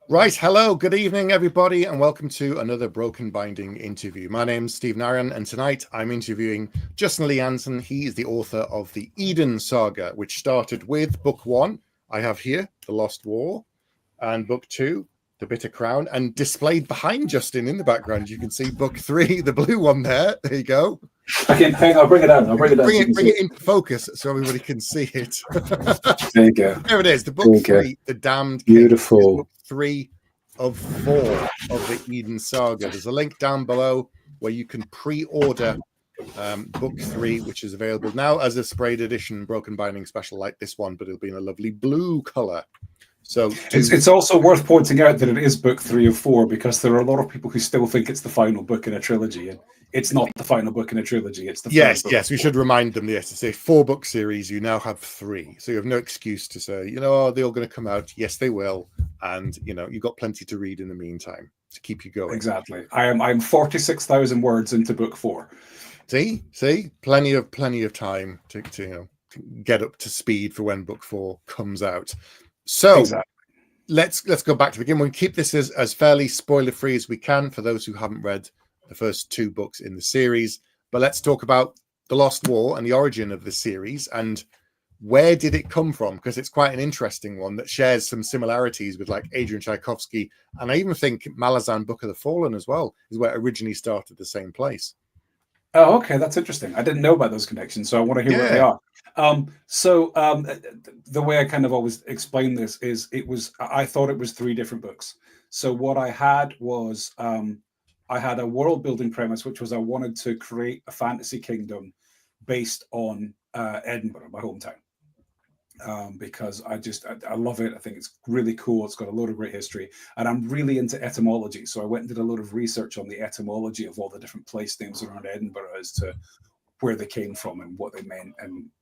Right, hello, good evening, everybody, and welcome to another Broken Binding interview. My name's Steve Narian, and tonight I'm interviewing Justin Lee Anson. He is the author of the Eidyn Saga, which started with book 1, I have here, The Lost War, and book 2, The Bitter Crown, and displayed behind Justin in the background, you can see book 3, the blue one there. There you go. Okay, hang on, I'll bring it down. Bring it into focus so everybody can see it. There you go. There it is. The book 3, The Damned King. Beautiful. Book 3 of 4 of the Eidyn Saga. There's a link down below where you can pre-order book 3, which is available now as a sprayed edition Broken Binding special like this one, but it'll be in a lovely blue color. So it's also worth pointing out that it is book 3 of 4 because there are a lot of people who still think it's the final book in a trilogy, and it's not the final book in a trilogy. It's the yes. We should remind them. Yes, it's a 4-book series. You now have 3, so you have no excuse to say, they're all going to come out. Yes, they will, and you've got plenty to read in the meantime to keep you going. Exactly. I'm 46,000 words into book 4. See, plenty of time to get up to speed for when book 4 comes out. So exactly. Let's go back to the beginning. We'll keep this as fairly spoiler-free as we can for those who haven't read the first 2 books in the series. But let's talk about The Lost War and the origin of the series and where did it come from? Because it's quite an interesting one that shares some similarities with like Adrian Tchaikovsky, and I even think Malazan Book of the Fallen as well is where it originally started the same place. Oh, okay, that's interesting. I didn't know about those connections, so I want to hear where they are. The way I kind of always explain this is I thought it was 3 different books. So what I had was I had a world building premise, which was I wanted to create a fantasy kingdom based on Edinburgh, my hometown. Because I love it. I think it's really cool. It's got a load of great history, and I'm really into etymology. So I went and did a load of research on the etymology of all the different place names around Edinburgh as to where they came from and what they meant,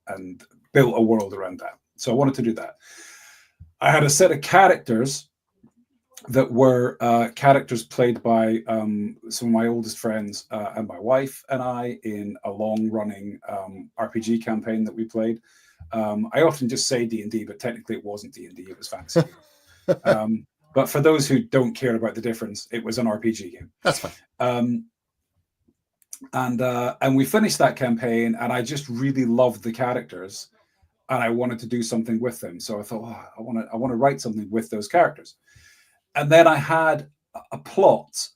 and built a world around that. So I wanted to do that. I had a set of characters that were characters played by some of my oldest friends and my wife and I in a long-running RPG campaign that we played. I often just say D&D, but technically it wasn't D&D, it was fantasy. But for those who don't care about the difference, it was an RPG game. That's fine. And we finished that campaign, and I just really loved the characters, and I wanted to do something with them. So I thought, I want to write something with those characters. And then I had a plot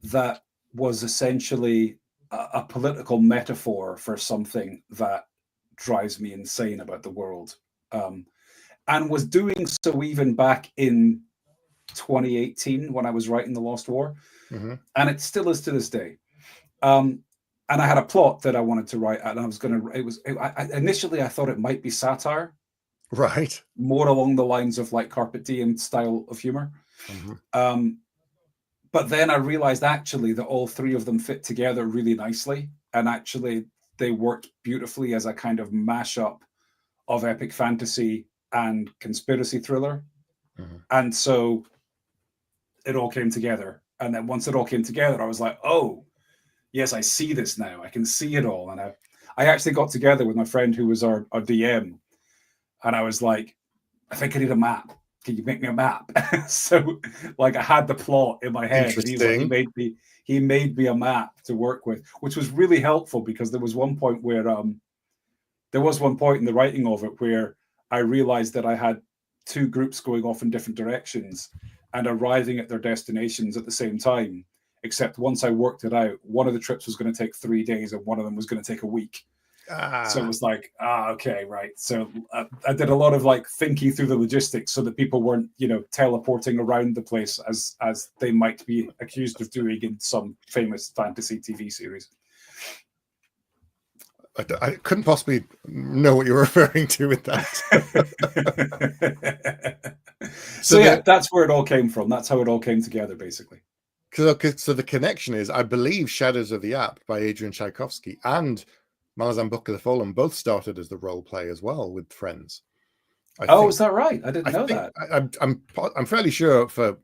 that was essentially a political metaphor for something that drives me insane about the world, and was doing so even back in 2018 when I was writing The Lost War, and it still is to this day. And I had a plot that I wanted to write, and I was going to. Initially, I thought it might be satire, right? More along the lines of like Carpe Diem style of humor. But then I realized actually that all 3 of them fit together really nicely, and actually they worked beautifully as a kind of mashup of epic fantasy and conspiracy thriller. And so it all came together. And then once it all came together, I was like, oh, yes, I see this now. I can see it all. And I actually got together with my friend who was our DM. And I was like, I think I need a map. Can you make me a map? So like I had the plot in my head. And he made me a map to work with, which was really helpful because there was one point where in the writing of it where I realized that I had 2 groups going off in different directions and arriving at their destinations at the same time. Except once I worked it out, one of the trips was going to take 3 days and one of them was going to take a week. So it was like, okay, right. So I did a lot of like thinking through the logistics so that people weren't, teleporting around the place as they might be accused of doing in some famous fantasy TV series. I couldn't possibly know what you're referring to with that. So that's where it all came from. That's how it all came together, basically. So the connection is, I believe, Shadows of the App by Adrian Tchaikovsky and Malazan Book of the Fallen both started as the role play as well with friends. Is that right? I didn't know that. I'm fairly sure for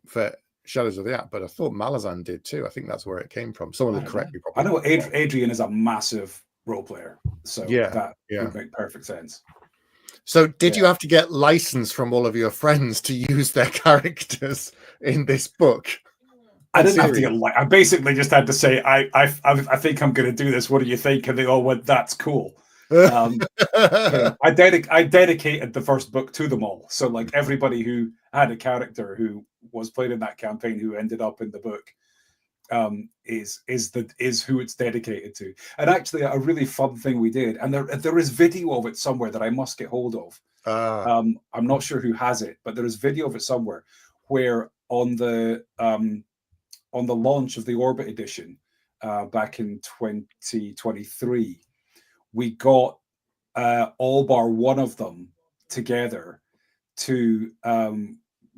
Shadows of the App, but I thought Malazan did too. I think that's where it came from. Someone will correct me. I know Adrian is a massive role player, so that would make perfect sense. So did you have to get license from all of your friends to use their characters in this book? I didn't have to get I basically just had to say, I think I'm going to do this. What do you think? And they all went, that's cool. I dedicated the first book to them all. So like everybody who had a character who was played in that campaign who ended up in the book is who it's dedicated to. And actually, a really fun thing we did, and there is video of it somewhere that I must get hold of. I'm not sure who has it, but there is video of it somewhere where on the launch of the Orbit edition back in 2023, we got all bar one of them together to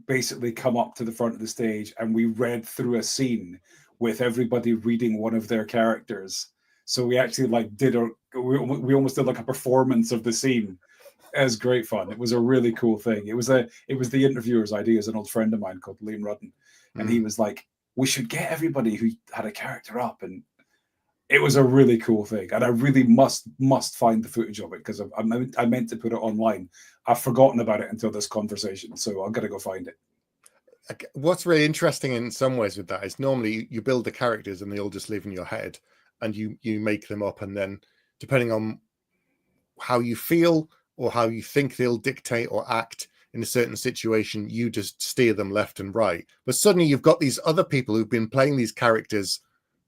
basically come up to the front of the stage, and we read through a scene with everybody reading one of their characters. So we actually like we almost did like a performance of the scene. It was great fun. It was a really cool thing. It was the interviewer's idea, as an old friend of mine called Liam Rudden, and he was like, we should get everybody who had a character up, and it was a really cool thing. And I really must find the footage of it, because I meant to put it online. I've forgotten about it until this conversation, so I'm gonna go find it. What's really interesting in some ways with that is normally you build the characters and they all just live in your head, and you make them up, and then depending on how you feel or how you think they'll dictate or act in a certain situation, you just steer them left and right. But suddenly you've got these other people who've been playing these characters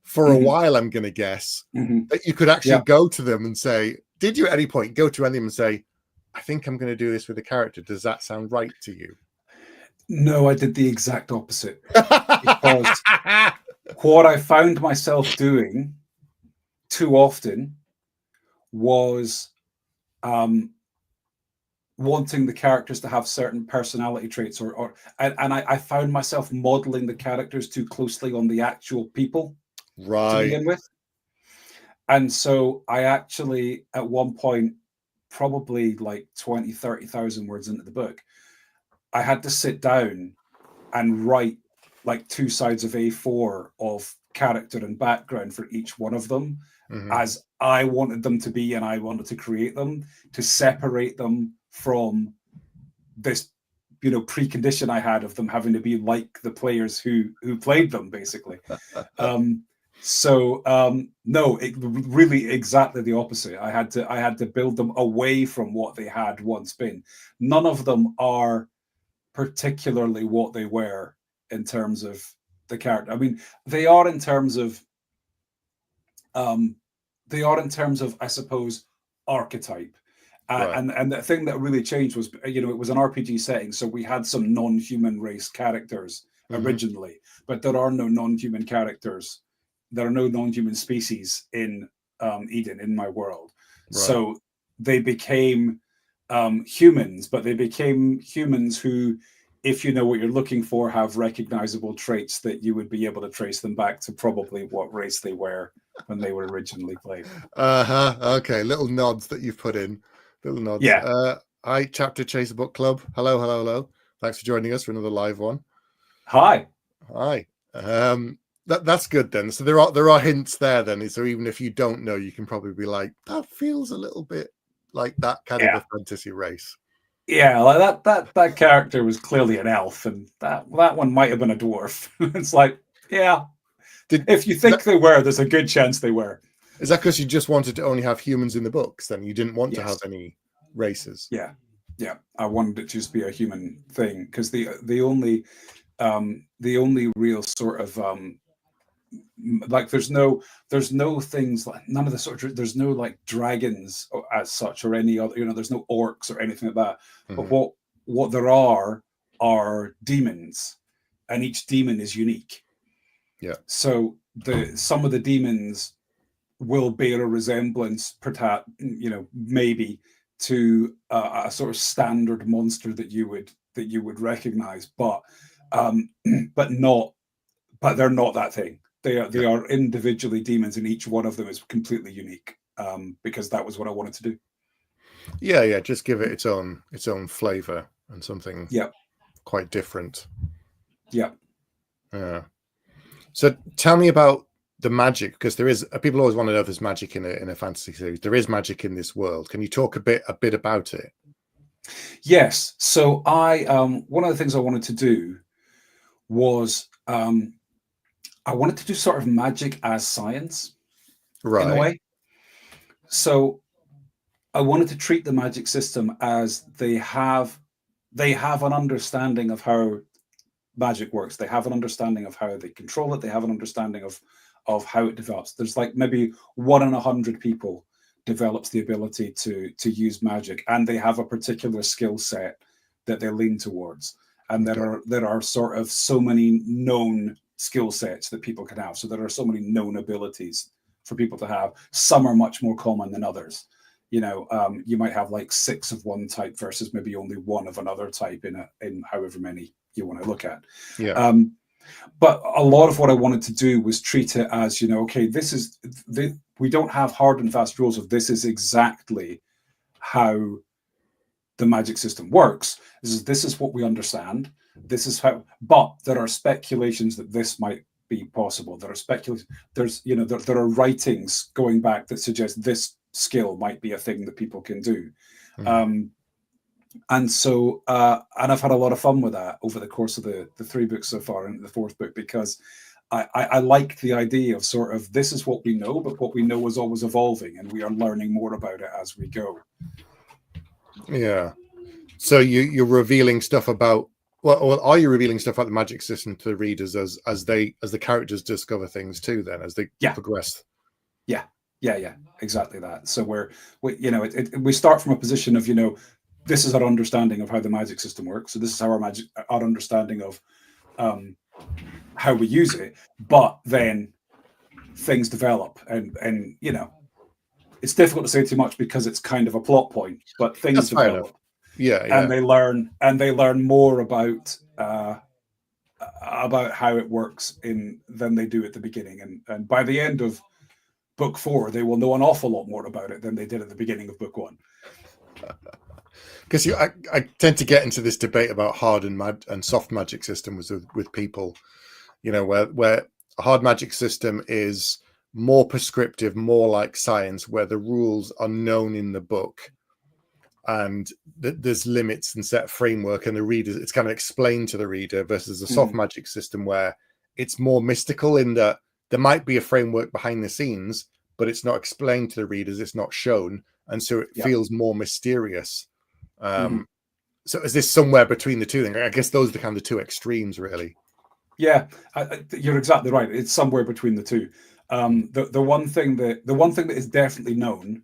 for a while, I'm going to guess, that you could actually go to them and say, did you at any point go to any of them and say, I think I'm going to do this with a character. Does that sound right to you? No, I did the exact opposite. Because what I found myself doing too often was wanting the characters to have certain personality traits, and I found myself modeling the characters too closely on the actual people to begin with. And so I actually, at one point, probably like 20, 30,000 words into the book, I had to sit down and write like 2 sides of A4 of character and background for each one of them, as I wanted them to be, and I wanted to create them, to separate them from this, precondition I had of them having to be like the players who played them, basically. No, it really exactly the opposite. I had to build them away from what they had once been. None of them are particularly what they were in terms of the character. I mean, they are in terms of I suppose, archetype. And the thing that really changed was, it was an RPG setting, so we had some non-human race characters originally, but there are no non-human characters. There are no non-human species in Eidyn, in my world. So they became humans, but they became humans who, if you know what you're looking for, have recognizable traits that you would be able to trace them back to probably what race they were when they were originally played. Okay, little nods that you've put in. Little nods. Yeah. Hi, Chapter Chaser Book Club. Hello. Thanks for joining us for another live one. Hi. That's good then. So there are hints there then. So even if you don't know, you can probably be like, that feels a little bit like that kind of a fantasy race. Yeah, like that character was clearly an elf, and that one might have been a dwarf. It's like, yeah. If you think they were, there's a good chance they were. Is that because you just wanted to only have humans in the books? Then you didn't want to have any races. Yeah. I wanted it to just be a human thing, because the only real sort of like there's no things like none of the sort of, there's no like dragons as such, or any other, there's no orcs or anything like that. But what there are demons, and each demon is unique. Yeah. So some of the demons will bear a resemblance, maybe to a sort of standard monster that you would recognize, but they're not that thing. They are individually demons, and each one of them is completely unique, because that was what I wanted to do. Yeah, just give it its own flavor and something quite different. Yeah. So tell me about the magic, because there is, people always want to know if there's magic in a fantasy series. There is magic in this world. Can you talk a bit about it? Yes. So I one of the things I wanted to do was I wanted to do sort of magic as science in a Right. way. So I wanted to treat the magic system as they have an understanding of how magic works. They have an understanding of how they control it. They have an understanding of how it develops. There's like maybe 1 in 100 people develops the ability to use magic, and they have a particular skill set that they lean towards. And Okay. there are sort of so many known skill sets that people can have. So there are so many known abilities for people to have. Some are much more common than others. You might have like 6 of one type versus maybe only 1 of another type in however many you want to look at. Yeah. But a lot of what I wanted to do was treat it as, okay, we don't have hard and fast rules of this is exactly how the magic system works. This is what we understand. This is how, but there are speculations that this might be possible. There are speculations. There are writings going back that suggest this skill might be a thing that people can do. And so, and I've had a lot of fun with that over the course of the 3 books so far, and the 4th book, because I like the idea of sort of this is what we know, but what we know is always evolving, and we are learning more about it as we go. Yeah. So you're revealing stuff about, well, are you revealing stuff about the magic system to the readers as the characters discover things too? Then as they progress. Yeah, exactly that. So we start from a position of this is our understanding of how the magic system works. So this is how our understanding of how we use it. But then things develop, and it's difficult to say too much because it's kind of a plot point. But things develop. Yeah. And they learn more about how it works than they do at the beginning. And by the end of book 4, they will know an awful lot more about it than they did at the beginning of book 1. Because I tend to get into this debate about hard and soft magic systems with people, where a hard magic system is more prescriptive, more like science, where the rules are known in the book and there's limits and set framework, and it's kind of explained to the reader, versus a soft magic system where it's more mystical in that there might be a framework behind the scenes, but it's not explained to the readers, it's not shown, and so it feels more mysterious. So is this somewhere between the two? I guess those are the kind of 2 extremes, really. Yeah, you're exactly right. It's somewhere between the two. The one thing that is definitely known,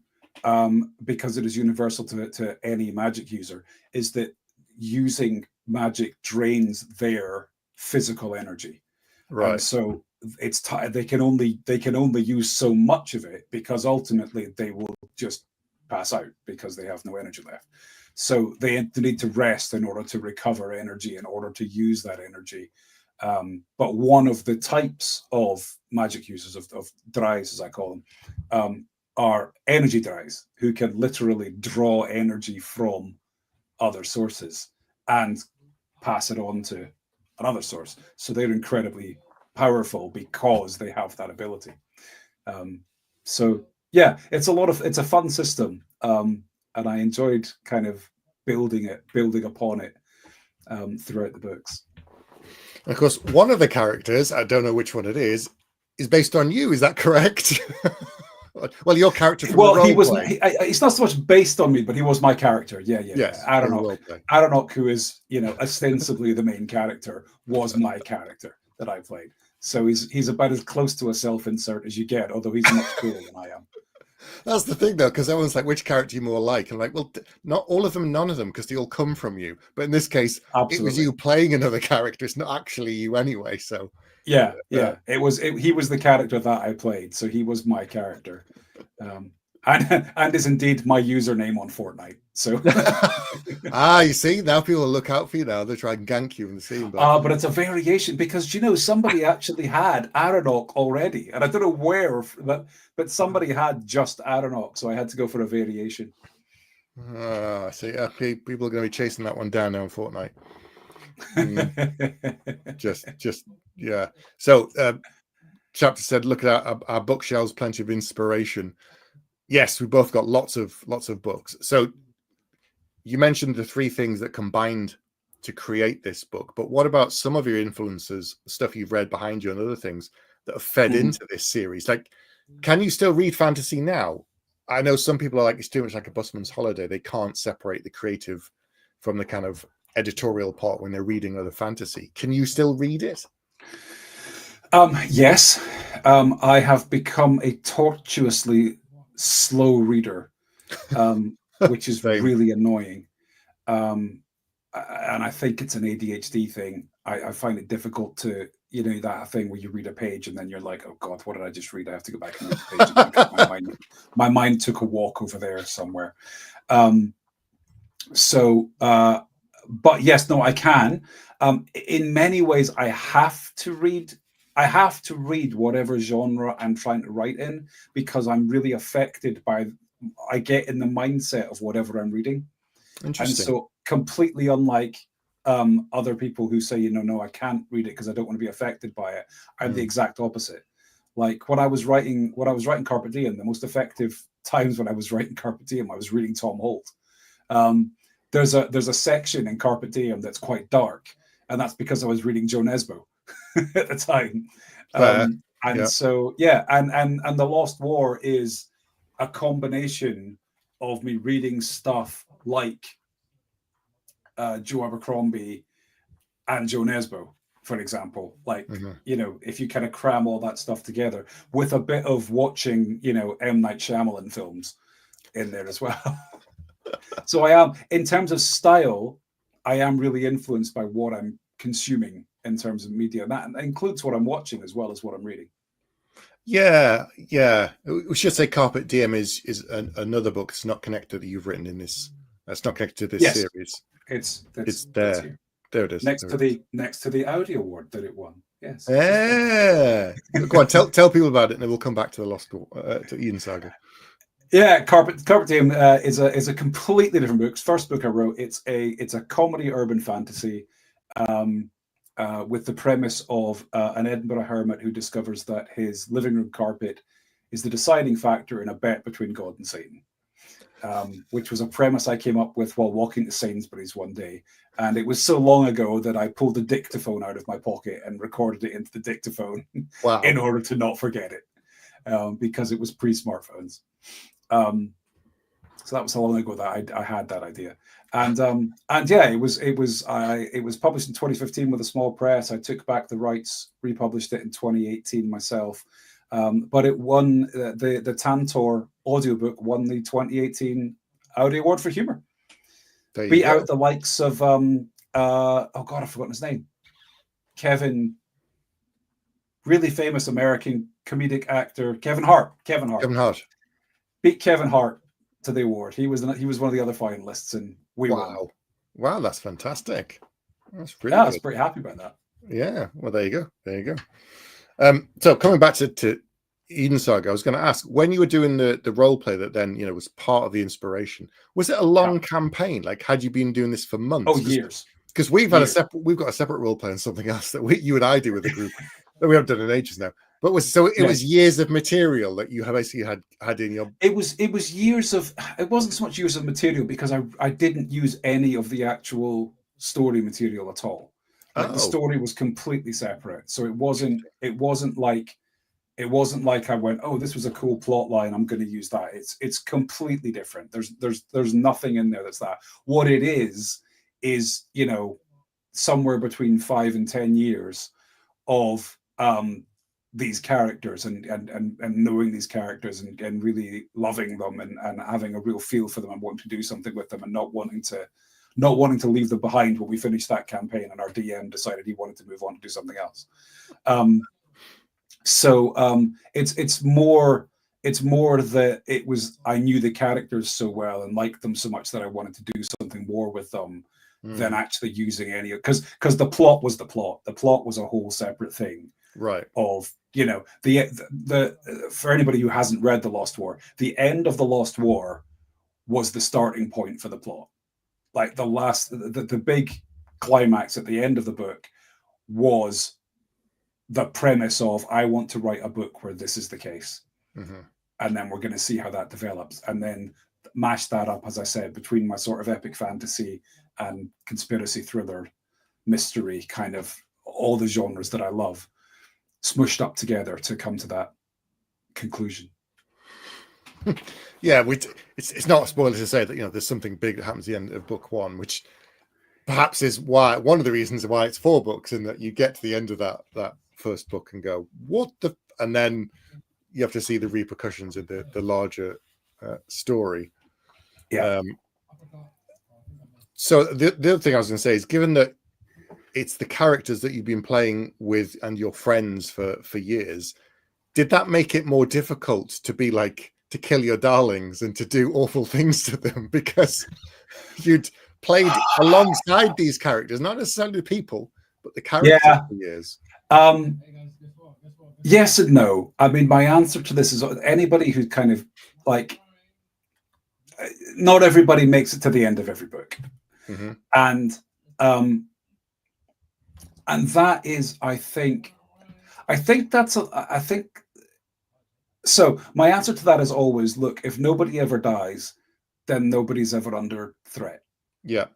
because it is universal to any magic user, is that using magic drains their physical energy, right? And so they can only use so much of it, because ultimately they will just pass out because they have no energy left. So they need to rest in order to recover energy, in order to use that energy. But one of the types of magic users, of drais, as I call them, are energy drais, who can literally draw energy from other sources and pass it on to another source. So they're incredibly powerful because they have that ability. So yeah, it's a fun system, and I enjoyed kind of building upon it throughout the books. Of course, one of the characters, I don't know which one it is based on you. Is that correct? Well, your character from the role-play. He's not so much based on me, but he was my character. Yeah. Yes, Adonok, who is ostensibly the main character, was my character that I played. So he's about as close to a self-insert as you get, although he's much cooler than I am. That's the thing, though, because everyone's like, which character you more like? And like, well, not all of them, none of them, because they all come from you. But in this case, Absolutely. It was you playing another character. It's not actually you anyway. So yeah. He was the character that I played, so he was my character, and is indeed my username on Fortnite. So you see, now people will look out for you now. They try and gank you in the scene. But it's a variation, because somebody actually had Adonok already, and I don't know where, but somebody had just Adonok, so I had to go for a variation. I see. Okay, people are going to be chasing that one down now in Fortnite. Yeah. So, chapter said, "Look at our bookshelves, plenty of inspiration." Yes, we both got lots of books. So you mentioned the three things that combined to create this book, but what about some of your influences, stuff you've read behind you and other things that have fed into this series? Like, can you still read fantasy now? I know some people are like, it's too much like a busman's holiday. They can't separate the creative from the kind of editorial part when they're reading other fantasy. Can you still read it? Yes. I have become a tortuously slow reader, which is really annoying. And I think it's an ADHD thing. I find it difficult to, that thing where you read a page and then you're like, oh God, what did I just read? I have to go back and read the page again because my mind took a walk over there somewhere. But yes, no, I can. In many ways, I have to read whatever genre I'm trying to write in, because I'm really affected by, I get in the mindset of whatever I'm reading. And so completely unlike other people who say, no, I can't read it because I don't want to be affected by it. I'm the exact opposite. Like when I was writing Carpe Diem, the most effective times when I was writing Carpe Diem, I was reading Tom Holt. There's a section in Carpe Diem that's quite dark, and that's because I was reading Joe Nesbo at the time. So and The Lost War is a combination of me reading stuff like Joe Abercrombie and Joe Nesbo, for example. Like, if you kind of cram all that stuff together with a bit of watching, M. Night Shyamalan films in there as well. So I am, in terms of style, I am really influenced by what I'm consuming in terms of media. And that includes what I'm watching as well as what I'm reading. Yeah. We should say Carpet Diem is another book that's not connected that you've written in this. That's not connected to this series. It's there. There it is. Next to the Audi Award that it won. Yes. Yeah. Go on, tell people about it, and then we'll come back to the Lost to Eidyn Saga. Yeah, Carpet Diem is a completely different book. First book I wrote. It's a comedy urban fantasy, with the premise of an Edinburgh hermit who discovers that his living room carpet is the deciding factor in a bet between God and Satan. Which was a premise I came up with while walking to Sainsbury's one day. And it was so long ago that I pulled the dictaphone out of my pocket and recorded it into the dictaphone in order to not forget it, because it was pre-smartphones. So that was how long ago that I had that idea. And yeah, it was published in 2015 with a small press. I took back the rights, republished it in 2018 myself. But it won the Tantor audiobook won the 2018 Audi Award for Humor. Beat out the likes of oh God, I've forgotten his name. Kevin, really famous American comedic actor, Kevin Hart. Beat Kevin Hart to the award. He was one of the other finalists, and we won. Wow, that's fantastic. That's really good. I was pretty happy about that. Yeah, well, there you go. So coming back to Eidyn Saga, I was going to ask, when you were doing the role play that then was part of the inspiration, was it a long campaign? Like, had you been doing this for months? Oh, years. Because we've got a separate role play and something else that you and I do with the group that we haven't done in ages now. But it was years of material that you basically had in your. It was years of. It wasn't so much years of material because I didn't use any of the actual story material at all. Like the story was completely separate, so it wasn't like I went, oh, this was a cool plot line, I'm going to use that. It's completely different. There's nothing in there that's that. What it is somewhere between 5 and 10 years of these characters and knowing these characters and really loving them and having a real feel for them and wanting to do something with them and not wanting to leave them behind when we finished that campaign and our DM decided he wanted to move on to do something else. So it's more that I knew the characters so well and liked them so much that I wanted to do something more with them than actually using any of, because the plot was the plot. The plot was a whole separate thing. Right. Of the for anybody who hasn't read The Lost War, the end of The Lost War was the starting point for the plot. Like the big climax at the end of the book was the premise of, I want to write a book where this is the case. And then we're going to see how that develops. And then mashed that up, as I said, between my sort of epic fantasy and conspiracy thriller, mystery, kind of all the genres that I love, smushed up together to come to that conclusion. Yeah, it's not a spoiler to say that, you know, there's something big that happens at the end of book one, which perhaps is why one of the reasons why it's 4 books, and that you get to the end of that first book and go, what the, and then you have to see the repercussions of the larger story. Yeah. So the other thing I was going to say is, given that it's the characters that you've been playing with and your friends for years, did that make it more difficult to be like, to kill your darlings and to do awful things to them, because you'd played alongside these characters, not necessarily the people, but the characters for years? Yes and no. I mean, my answer to this is, anybody who's kind of like, not everybody makes it to the end of every book. Mm-hmm. And that is, I think so my answer to that is always, look, if nobody ever dies, then nobody's ever under threat. Yeah.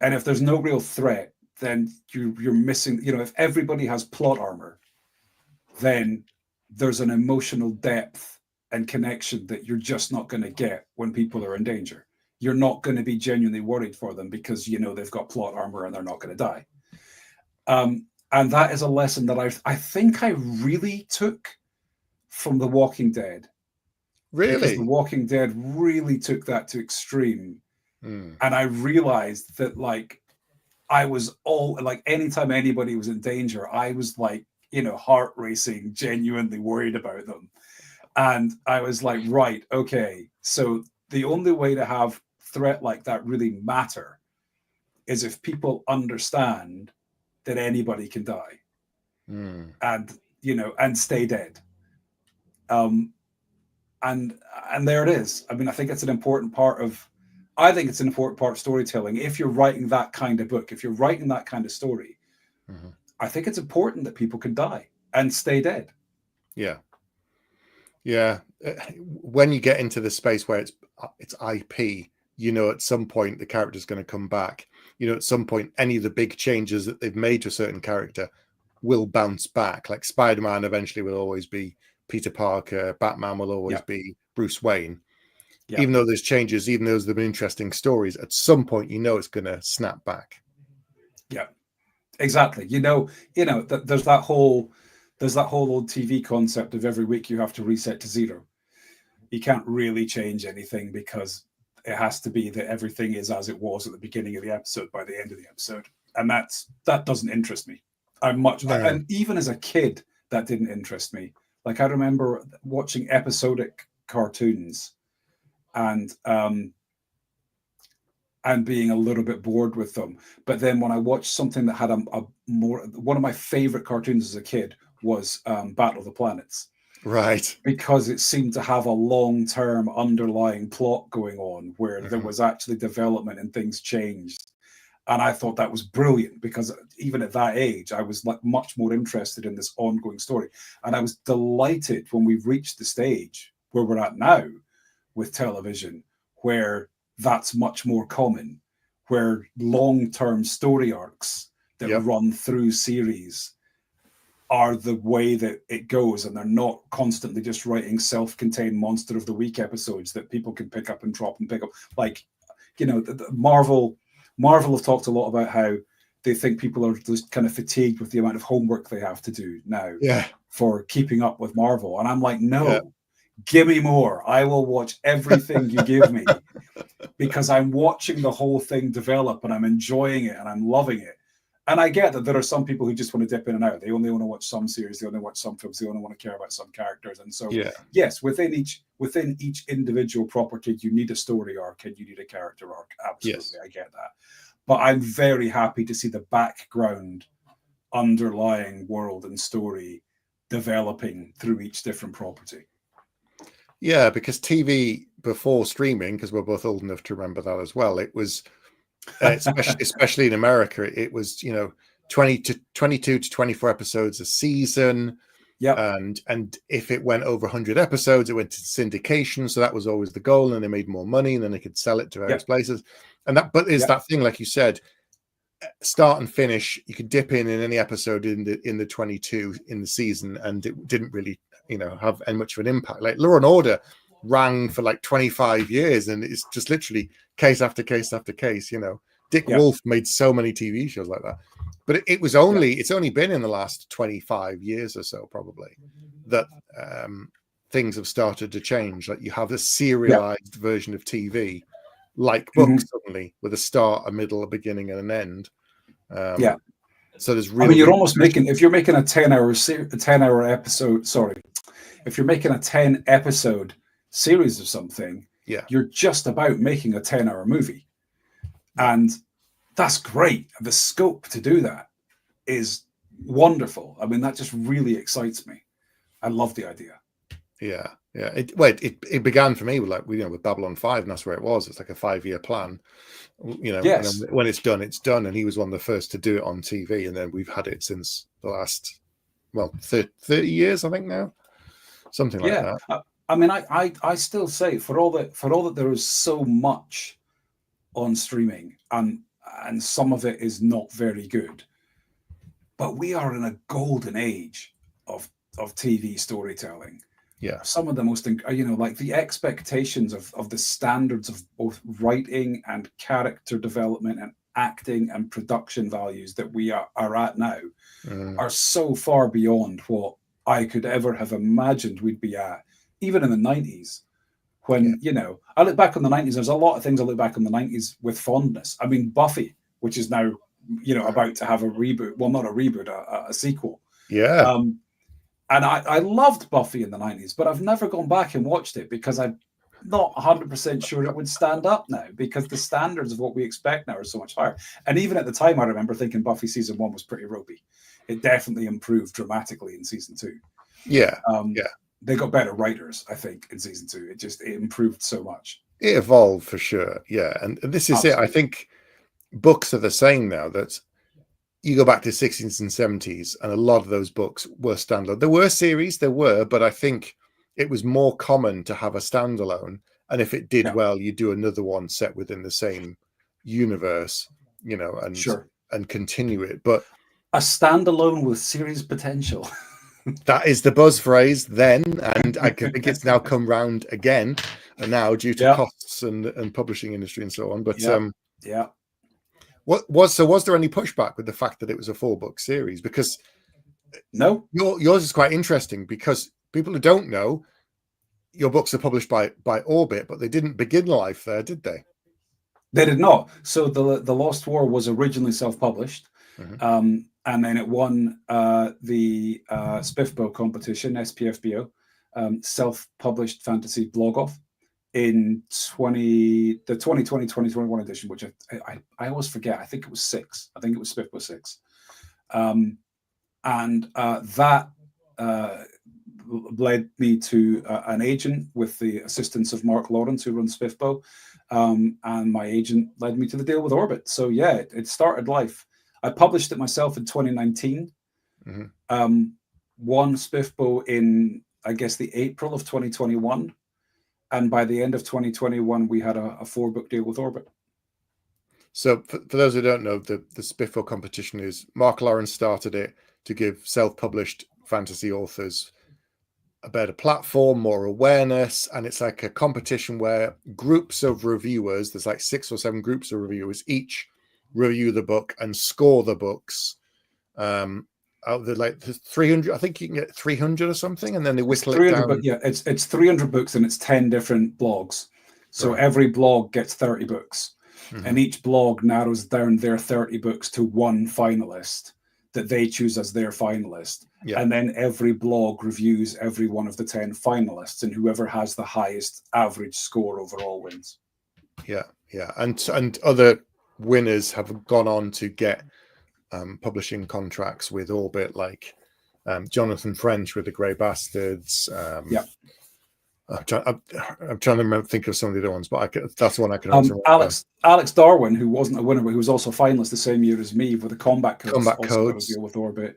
And if there's no real threat, then you're missing, you know, if everybody has plot armor, then there's an emotional depth and connection that you're just not going to get when people are in danger. You're not going to be genuinely worried for them because, you know, they've got plot armor and they're not going to die. And that is a lesson that I think I really took from The Walking Dead. Really? Because The Walking Dead really took that to extreme. And I realized that, like, I was all, like, anytime anybody was in danger, I was like, you know, heart racing, genuinely worried about them. And I was like, right, okay, so the only way to have threat like that really matter is if people understand that anybody can die and, you know, and stay dead. And there it is. I mean, I think it's an important part of storytelling. If you're writing that kind of book, if you're writing that kind of story, I think it's important that people can die and stay dead. Yeah. Yeah. When you get into the space where it's IP, you know, at some point the character's going to come back. You know, at some point, any of the big changes that they've made to a certain character will bounce back. Like Spider-Man eventually will always be Peter Parker. Batman will always be Bruce Wayne. Yeah. Even though there's changes, even though there's been interesting stories, at some point, you know, it's going to snap back. Yeah, exactly. You know, there's that whole old TV concept of every week you have to reset to zero. You can't really change anything because it has to be that everything is as it was at the beginning of the episode by the end of the episode. And that doesn't interest me. And even as a kid, that didn't interest me. Like, I remember watching episodic cartoons and being a little bit bored with them. But then when I watched something that had one of my favorite cartoons as a kid was Battle of the Planets. Right. Because it seemed to have a long-term underlying plot going on where there was actually development and things changed. And I thought that was brilliant, because even at that age, I was like much more interested in this ongoing story. And I was delighted when we reached the stage where we're at now with television, where that's much more common, where long-term story arcs that run through series are the way that it goes, and they're not constantly just writing self-contained Monster of the Week episodes that people can pick up and drop and pick up. Like, you know, Marvel have talked a lot about how they think people are just kind of fatigued with the amount of homework they have to do now for keeping up with Marvel. And I'm like, no, give me more. I will watch everything you give me, because I'm watching the whole thing develop and I'm enjoying it and I'm loving it. And I get that there are some people who just want to dip in and out. They only want to watch some series. They only watch some films. They only want to care about some characters. And so, yes, within each individual property, you need a story arc and you need a character arc. Absolutely, yes. I get that. But I'm very happy to see the background, underlying world and story developing through each different property. Yeah, because TV before streaming, because we're both old enough to remember that as well, it was... especially in America, it was, you know, 22 to 24 episodes a season. Yeah. And if it went over 100 episodes, it went to syndication. So that was always the goal, and they made more money, and then they could sell it to various places. And that, but is that thing, like you said, start and finish. You could dip in any episode in the 22 in the season, and it didn't really, have any much of an impact. Like Law and Order ran for like 25 years, and it's just literally case after case after case. Dick Wolf made so many TV shows like that. But it's only been in the last 25 years or so, probably, that things have started to change. Like you have a serialized version of TV, like books suddenly, with a start, a middle, a beginning, and an end. So there's really. you're almost making, if you're making a 10-hour episode. Sorry, if you're making a 10-episode series of something, you're just about making a 10-hour movie, and that's great. The scope to do that is wonderful. That just really excites me. I love the idea. Yeah. It began for me with Babylon 5, and that's where it was. It's like a 5-year plan. Yes. And when it's done, it's done. And he was one of the first to do it on TV, and then we've had it since the last 30 years, I think now, something like that. I still say for all that there is so much on streaming, and some of it is not very good, but we are in a golden age of TV storytelling. Yeah, some of the most, like the expectations of the standards of both writing and character development and acting and production values that we are at now are so far beyond what I could ever have imagined we'd be at, even in the 90s. When, I look back on the 90s, there's a lot of things I look back on the 90s with fondness. Buffy, which is now, about to have a reboot. Well, not a reboot, a sequel. Yeah. And I loved Buffy in the 90s, but I've never gone back and watched it because I'm not 100% sure it would stand up now, because the standards of what we expect now are so much higher. And even at the time, I remember thinking Buffy season 1 was pretty ropey. It definitely improved dramatically in season 2. Yeah. They got better writers, I think, in season 2. It improved so much. It evolved for sure. Yeah. And this is Absolutely. It. I think books are the same now. That you go back to the 60s and 70s, and a lot of those books were standalone. There were series, but I think it was more common to have a standalone. And if it did well, you do another one set within the same universe, and continue it. But a standalone with series potential. That is the buzz phrase then, and I think it's now come round again, and now due to costs and publishing industry and so on. But was there any pushback with the fact that it was a 4-book series? Because no, yours is quite interesting, because people who don't know, your books are published by Orbit, but they didn't begin life there, did they? They did not. So the Lost War was originally self-published. And then it won the SPIFBO competition, SPFBO, self-published fantasy blog-off, in the 2020-2021 edition, which I always forget. I think it was 6. I think it was SPIFBO 6. And that led me to an agent with the assistance of Mark Lawrence, who runs SPIFBO. And my agent led me to the deal with Orbit. So yeah, it started life. I published it myself in 2019. Won SPIFBO in, I guess, the April of 2021. And by the end of 2021, we had a 4-book deal with Orbit. So for those who don't know, the SPIFBO competition is Mark Lawrence started it to give self-published fantasy authors a better platform, more awareness. And it's like a competition where groups of reviewers, there's like 6 or 7 groups of reviewers, each review the book and score the books. Out there, like 300, I think you can get 300 or something, and then they whittle it down. But yeah, it's 300 books, and it's 10 different blogs. So every blog gets 30 books, and each blog narrows down their 30 books to one finalist that they choose as their finalist. And then every blog reviews every one of the 10 finalists, and whoever has the highest average score overall wins. And other winners have gone on to get publishing contracts with Orbit, like Jonathan French with the Grey Bastards. I'm trying to think of some of the other ones, but that's the one I can also remember. Alex Darwin, who wasn't a winner, but who was also finalist the same year as me for the Combat Code deal with Orbit.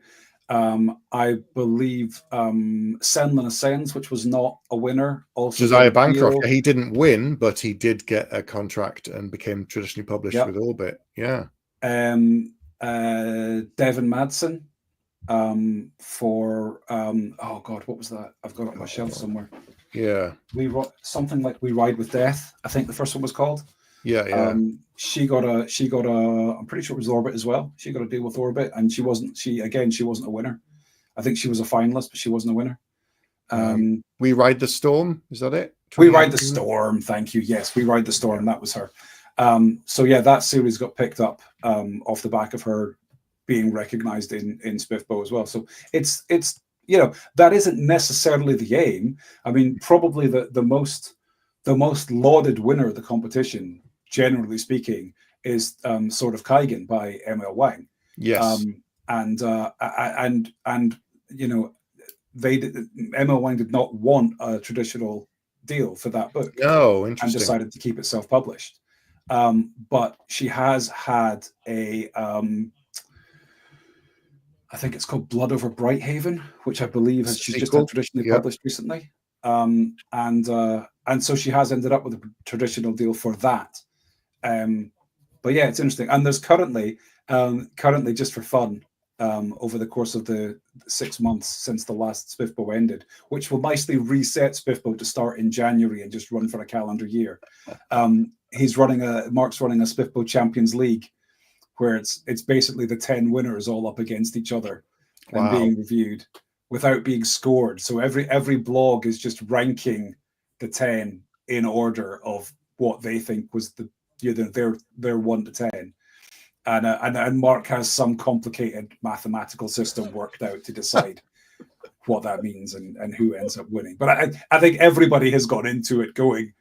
I believe Senlin Ascends, which was not a winner. Also, Josiah Bancroft. He didn't win, but he did get a contract and became traditionally published with Orbit. Yeah. Devin Madsen for oh god, what was that? I've got it on my shelf somewhere. Yeah. Something like We Ride with Death, I think the first one was called. Yeah. She got a I'm pretty sure it was Orbit as well. She got a deal with Orbit, and she wasn't a winner. I think she was a finalist, but she wasn't a winner. We Ride the Storm, is that it? We Ride the Storm, thank you. Yes, We Ride the Storm, that was her. So yeah, that series got picked up off the back of her being recognized in Spiffbo as well. So it's that isn't necessarily the aim. I mean, probably the most lauded winner of the competition, generally speaking, is Sword of Kaigen by M.L. Wang. Yes. And M.L. Wang did not want a traditional deal for that book. Oh, interesting. And decided to keep it self-published. But she has had a I think it's called Blood Over Brighthaven, which I believe she's just had traditionally published recently. And so she has ended up with a traditional deal for that. But yeah, it's interesting. And there's currently just for fun, over the course of the 6 months since the last Spiffbo ended, which will nicely reset Spiffbo to start in January and just run for a calendar year. Mark's running a Spiffbo Champions League, where it's basically the 10 winners all up against each other and being reviewed without being scored. So every blog is just ranking the 10 in order of what they think was their 1 to 10. And Mark has some complicated mathematical system worked out to decide what that means and who ends up winning. But I think everybody has gone into it going,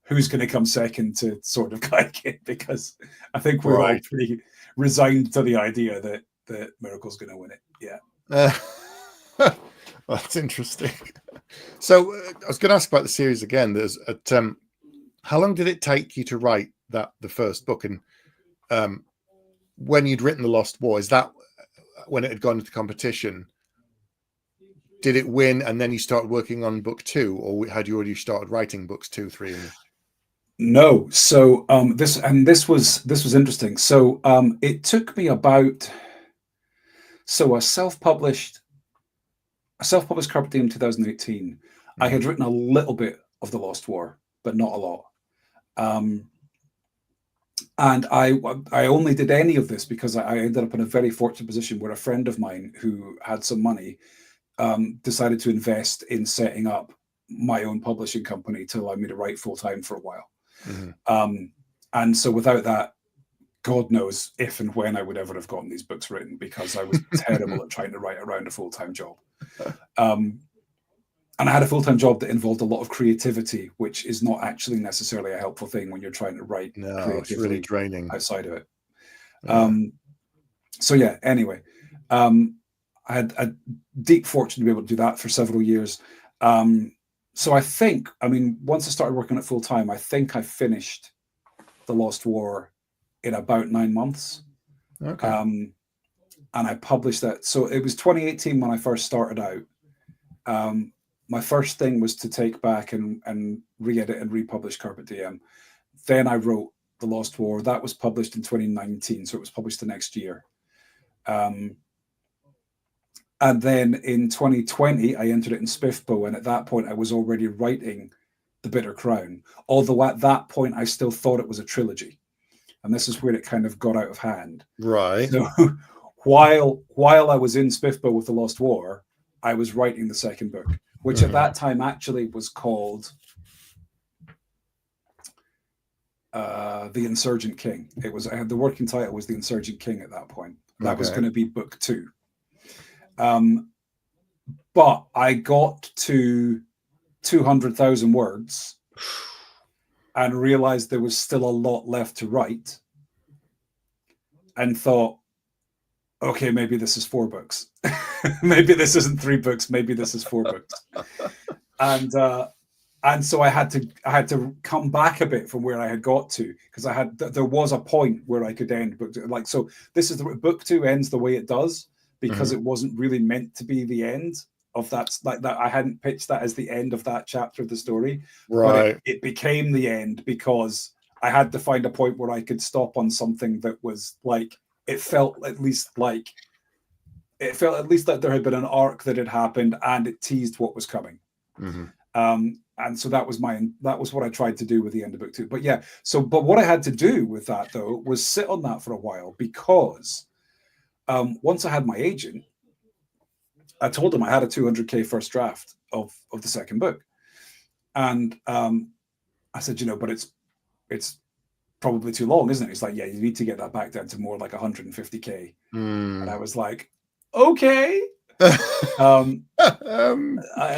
who's going to come second to Sword of Kaigen? Because I think we're all pretty resigned to the idea that Miracle's going to win it. Yeah. That's interesting. So I was going to ask about the series again. How long did it take you to write the first book? And when you'd written The Lost War, is that when it had gone into competition? Did it win and then you started working on book 2, or had you already started writing books 2, 3? No. So this was interesting. So it took me about a self-published Carpe Diem 2018. I had written a little bit of The Lost War, but not a lot. And I only did any of this because I ended up in a very fortunate position where a friend of mine who had some money decided to invest in setting up my own publishing company to allow me to write full-time for a while. Mm-hmm. And so without that, God knows if and when I would ever have gotten these books written, because I was terrible at trying to write around a full-time job. And I had a full-time job that involved a lot of creativity, which is not actually necessarily a helpful thing when you're trying to write creatively. It's really draining outside of it. So yeah, anyway, I had a deep fortune to be able to do that for several years. So I think, once I started working at full-time, I think I finished The Lost War in about 9 months. Okay. And I published that. So it was 2018 when I first started out. My first thing was to take back and re-edit and republish Carpe Diem. Then I wrote The Lost War. That was published in 2019, so it was published the next year. And then in 2020, I entered it in Spiffbo, and at that point, I was already writing The Bitter Crown. Although at that point, I still thought it was a trilogy. And this is where it kind of got out of hand. Right. So while I was in Spiffbo with The Lost War, I was writing the second book, which at that time actually was called The Insurgent King. The working title was The Insurgent King at that point. That was going to be book 2. But I got to 200,000 words and realized there was still a lot left to write, and thought, okay, maybe this is 4 books. Maybe this isn't 3 books. Maybe this is 4 books. And so I had to come back a bit from where I had got to, because there was a point where I could end book 2. So this is book 2 ends the way it does because it wasn't really meant to be the end of that. Like that, I hadn't pitched that as the end of that chapter of the story, Right. but it became the end because I had to find a point where I could stop on something that was like, it felt at least like there had been an arc that had happened and it teased what was coming. And so that was what I tried to do with the end of book 2. But yeah, but what I had to do with that though was sit on that for a while, because once I had my agent, I told him I had a 200K first draft of the second book, and I said, but it's probably too long, isn't it? He's like, yeah, you need to get that back down to more like 150K. And I was like, okay. I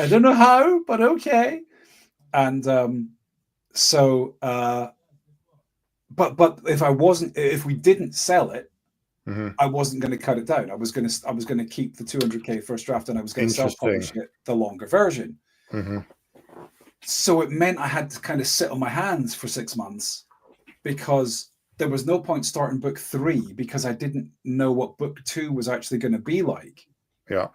don't know how, but okay. And but if we didn't sell it, I wasn't going to cut it down. I was going to keep the 200K first draft, and I was going to self-publish it, the longer version. So it meant I had to kind of sit on my hands for 6 months, because there was no point starting book 3 because I didn't know what book 2 was actually going to be like. Yeah.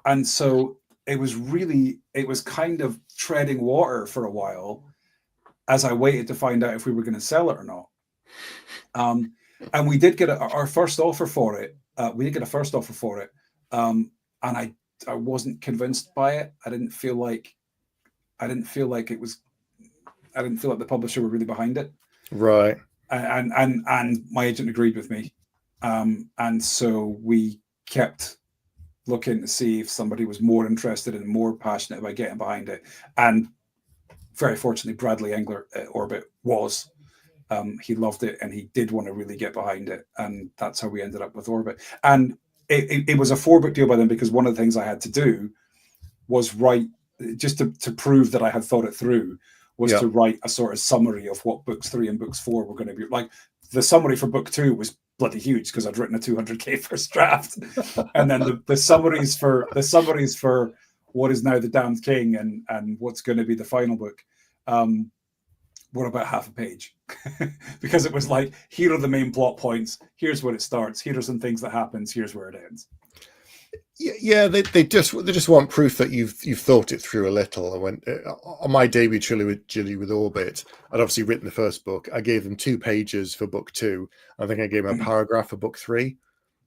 And so it was kind of treading water for a while as I waited to find out if we were going to sell it or not. And we did get our first offer for it. We did get a first offer for it. And I wasn't convinced by it. I didn't feel like the publisher were really behind it. Right. And my agent agreed with me. And so we kept looking to see if somebody was more interested and more passionate about getting behind it. And very fortunately, Bradley Engler at Orbit was. He loved it and he did want to really get behind it. And that's how we ended up with Orbit. And it was a 4-book deal by then, because one of the things I had to do was write, just to prove that I had thought it through, was to write a sort of summary of what books 3 and books 4 were going to be. Like, the summary for book 2 was bloody huge because I'd written a 200K first draft, and then the summaries for what is now the Damned King and what's going to be the final book were about half a page, because it was like, here are the main plot points, here's where it starts, here are some things that happens, here's where it ends. Yeah, they just want proof that you've thought it through a little. I went on my debut trilogy with Orbit. I'd obviously written the first book. I gave them 2 pages for book 2. I think I gave them a paragraph for book 3,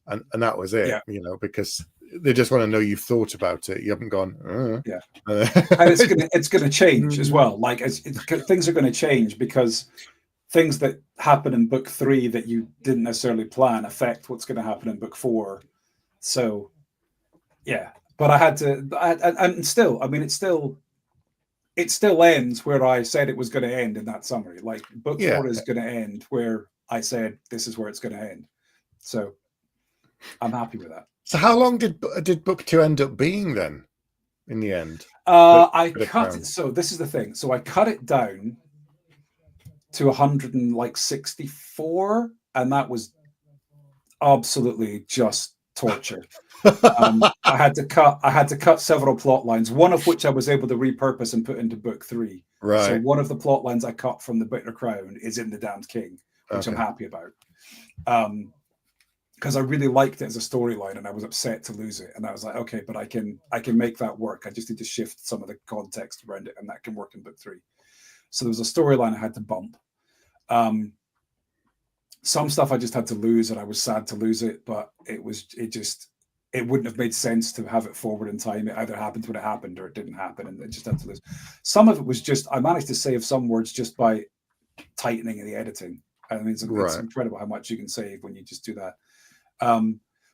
and that was it. Yeah. Because they just want to know you've thought about it. You haven't gone. Yeah, and it's gonna change as well. Like things are going to change, because things that happen in book 3 that you didn't necessarily plan affect what's going to happen in book 4. So. Yeah, but I had to, and still, I mean, it still ends where I said it was going to end in that summary. Like, book 4 is going to end where I said this is where it's going to end. So I'm happy with that. So how long did book 2 end up being then, in the end? I cut it. So this is the thing. So I cut it down to 164, and that was absolutely just torture. I had to cut several plot lines, one of which I was able to repurpose and put into book 3. Right. So one of the plot lines I cut from the Bitter Crown is in the Damned King, which I'm happy about, because I really liked it as a storyline, and I was upset to lose it. And I was like, okay, but I can make that work. I just need to shift some of the context around it, and that can work in book 3. So there was a storyline I had to bump. Some stuff I just had to lose, and I was sad to lose it, but it wouldn't have made sense to have it forward in time. It either happened when it happened or it didn't happen, and it just had to lose. Some of it was just, I managed to save some words just by tightening the editing. I mean, it's incredible how much you can save when you just do that.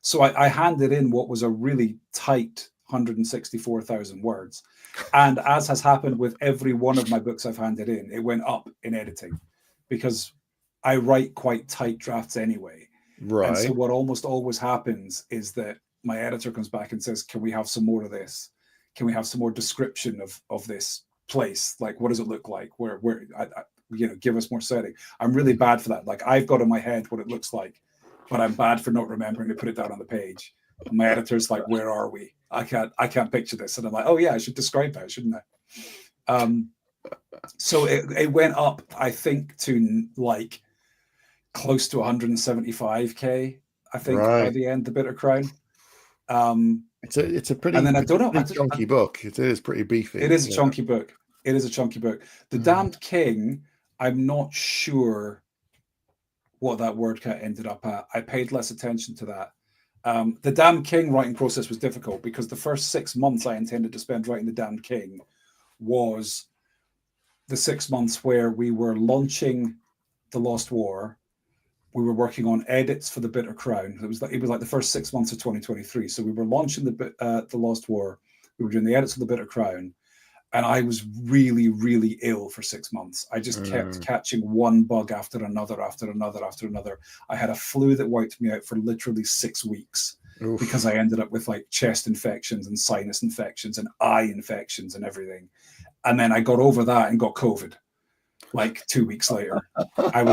So I handed in what was a really tight 164,000 words. And as has happened with every one of my books I've handed in, it went up in editing, because I write quite tight drafts anyway. Right. And so what almost always happens is that my editor comes back and says, can we have some more of this? Can we have some more description of this place? Like, what does it look like? Where give us more setting. I'm really bad for that. Like, I've got in my head what it looks like, but I'm bad for not remembering to put it down on the page. And my editor's like, where are we? I can't picture this. And I'm like, oh yeah, I should describe that, shouldn't I? So it went up, I think, to like close to 175K, I think, by the end, the Bitter Crown. It's a pretty, and then I don't know, pretty chunky book. It is pretty beefy. It is a chunky book. It is a chunky book. The Damned King, I'm not sure what that word count ended up at. I paid less attention to that. The Damned King writing process was difficult because the first 6 months I intended to spend writing the Damned King was the 6 months where we were launching The Lost War. We were working on edits for The Bitter Crown. It was like the first 6 months of 2023. So we were launching the Lost War. We were doing the edits for The Bitter Crown. And I was really, really ill for 6 months. I just kept catching one bug after another, after another, after another. I had a flu that wiped me out for literally 6 weeks. Oof. Because I ended up with like chest infections and sinus infections and eye infections and everything. And then I got over that and got COVID like 2 weeks later. It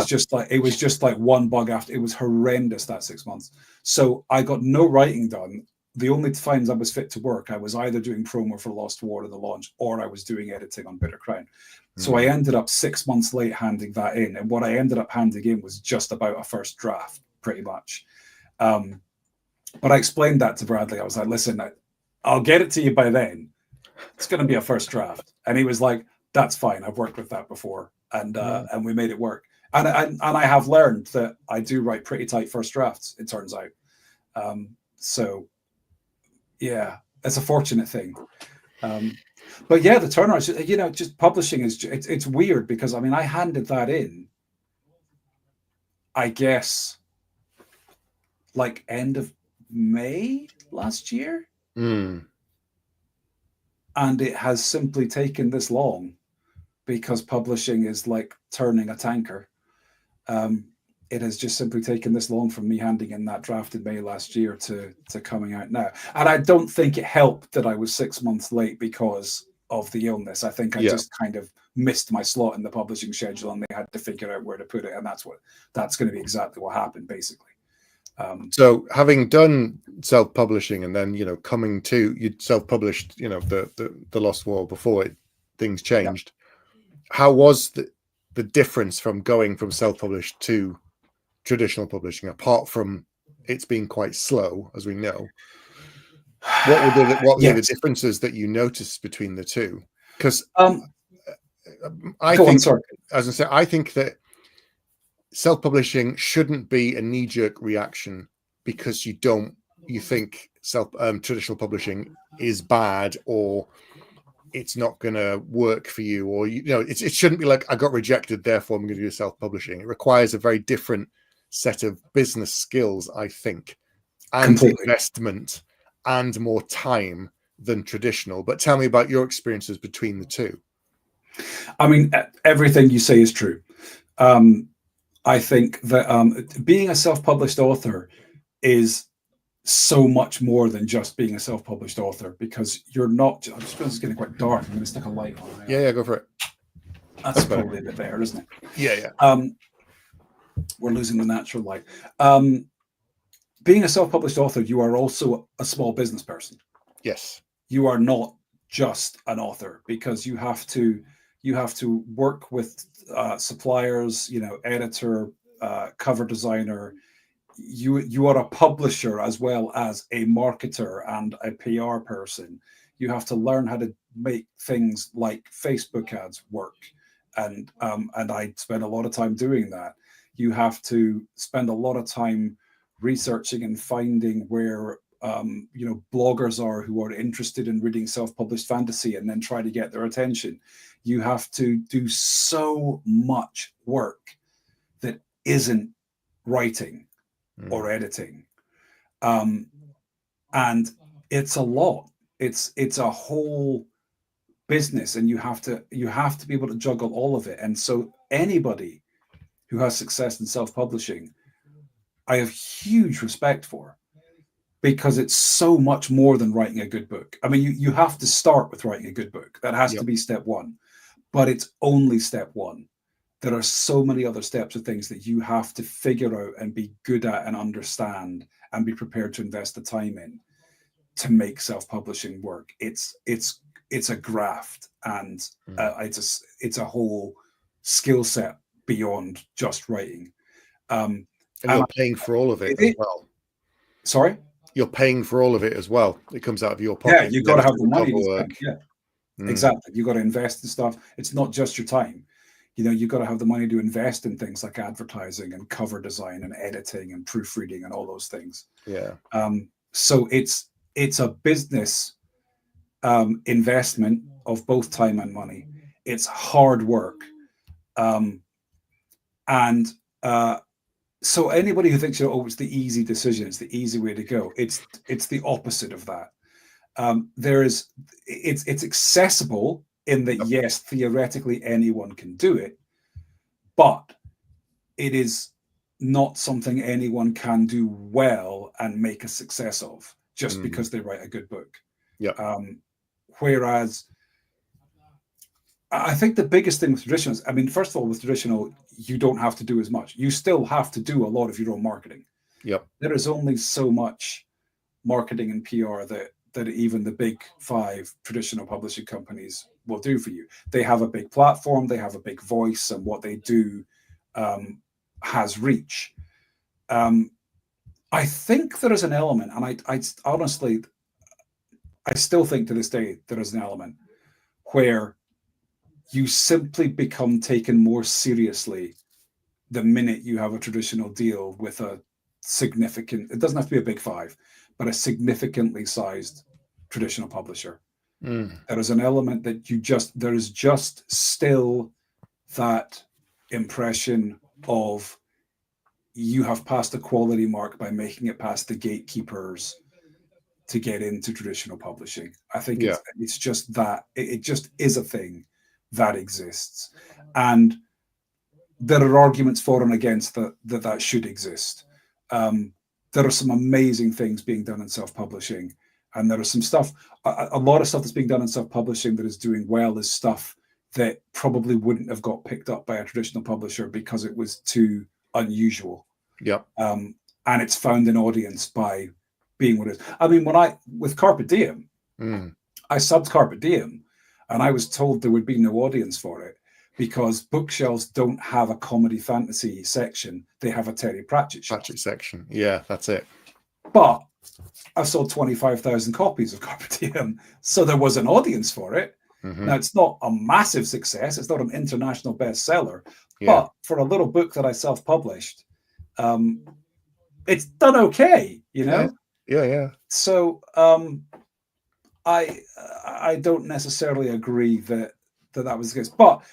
was just like one bug after. It was horrendous, that 6 months. So I got no writing done. The only times I was fit to work, I was either doing promo for Lost War in the launch, or I was doing editing on Bitter Crown. So I ended up 6 months late handing that in. And what I ended up handing in was just about a first draft, pretty much. But I explained that to Bradley. I was like, listen, I'll get it to you by then. It's going to be a first draft. And he was like, that's fine. I've worked with that before. And we made it work. And I have learned that I do write pretty tight first drafts, it turns out. So yeah, it's a fortunate thing. But yeah, the turnaround, just publishing it's weird because, I mean, I handed that in, I guess, like end of May last year. And it has simply taken this long because publishing is like turning a tanker. It has just simply taken this long from me handing in that draft in May last year to coming out now. And I don't think it helped that I was 6 months late because of the illness. I think I just kind of missed my slot in the publishing schedule and they had to figure out where to put it. And that's going to be exactly what happened, basically. So having done self-publishing and then, coming to, you self-published, the Lost War before things changed. Yeah. How was the difference from going from self-published to traditional publishing, apart from it's been quite slow, as we know? What were the differences that you noticed between the two? Because I think that self-publishing shouldn't be a knee-jerk reaction because you think traditional publishing is bad or it's not going to work for you, or it shouldn't be like, I got rejected, therefore I'm going to do self-publishing. It requires a very different set of business skills, I think, and investment and more time than traditional. But tell me about your experiences between the two. I mean, everything you say is true. I think that being a self-published author is so much more than just being a self-published author, because you're not. I'm just getting quite dark. I'm going to stick a light on. Yeah, go for it. That's probably a bit better, isn't it? Yeah. We're losing the natural light. Being a self-published author, you are also a small business person. Yes. You are not just an author, because you have to work with suppliers, editor, cover designer. You are a publisher as well as a marketer and a PR person. You have to learn how to make things like Facebook ads work, and I spend a lot of time doing that. You have to spend a lot of time researching and finding where bloggers are who are interested in reading self-published fantasy, and then try to get their attention. You have to do so much work that isn't writing or editing, and it's a lot. It's a whole business, and you have to be able to juggle all of it. And so anybody who has success in self-publishing, I have huge respect for, because it's so much more than writing a good book. I mean, you have to start with writing a good book. That has to be step one, but it's only step one. There are so many other steps of things that you have to figure out and be good at and understand and be prepared to invest the time in to make self-publishing work. It's a graft, and it's a whole skill set beyond just writing. And you're paying for all of it as well. Sorry? you're paying for all of it as well. It comes out of your Yeah, pocket. you've got to have the money to spend. Yeah, exactly. You've got to invest in stuff. It's not just your time. You've got to have the money to invest in things like advertising and cover design and editing and proofreading and all those things. Yeah. So it's a business investment of both time and money. It's hard work. So anybody who thinks, it's the easy decision, it's the easy way to go, it's the opposite of that. It's accessible in that, yes, theoretically anyone can do it, but it is not something anyone can do well and make a success of just because they write a good book. Yeah. Whereas I think the biggest thing with traditional is, first of all, with traditional, you don't have to do as much. You still have to do a lot of your own marketing. Yep. There is only so much marketing and PR that even the big 5 traditional publishing companies will do for you. They have a big platform, they have a big voice, and what they do has reach. I think there is an element, and I honestly, I still think to this day there is an element where you simply become taken more seriously the minute you have a traditional deal with a significant, it doesn't have to be a big 5, but a significantly sized traditional publisher. There is an element that there is just still that impression of you have passed a quality mark by making it past the gatekeepers to get into traditional publishing. I think it's just that it just is a thing that exists, and there are arguments for and against that should exist. There are some amazing things being done in self-publishing, and there are some stuff, a lot of stuff that's being done in self-publishing that is doing well is stuff that probably wouldn't have got picked up by a traditional publisher because it was too unusual. Yeah. And it's found an audience by being what it is. With Carpe Diem, I subbed Carpe Diem, and I was told there would be no audience for it because bookshelves don't have a comedy fantasy section. They have a Terry Pratchett section. Yeah, that's it. But I sold 25,000 copies of Carpe Diem, so there was an audience for it. Now, it's not a massive success. It's not an international bestseller. But for a little book that I self-published, it's done okay, Yeah. So I don't necessarily agree that was the case, but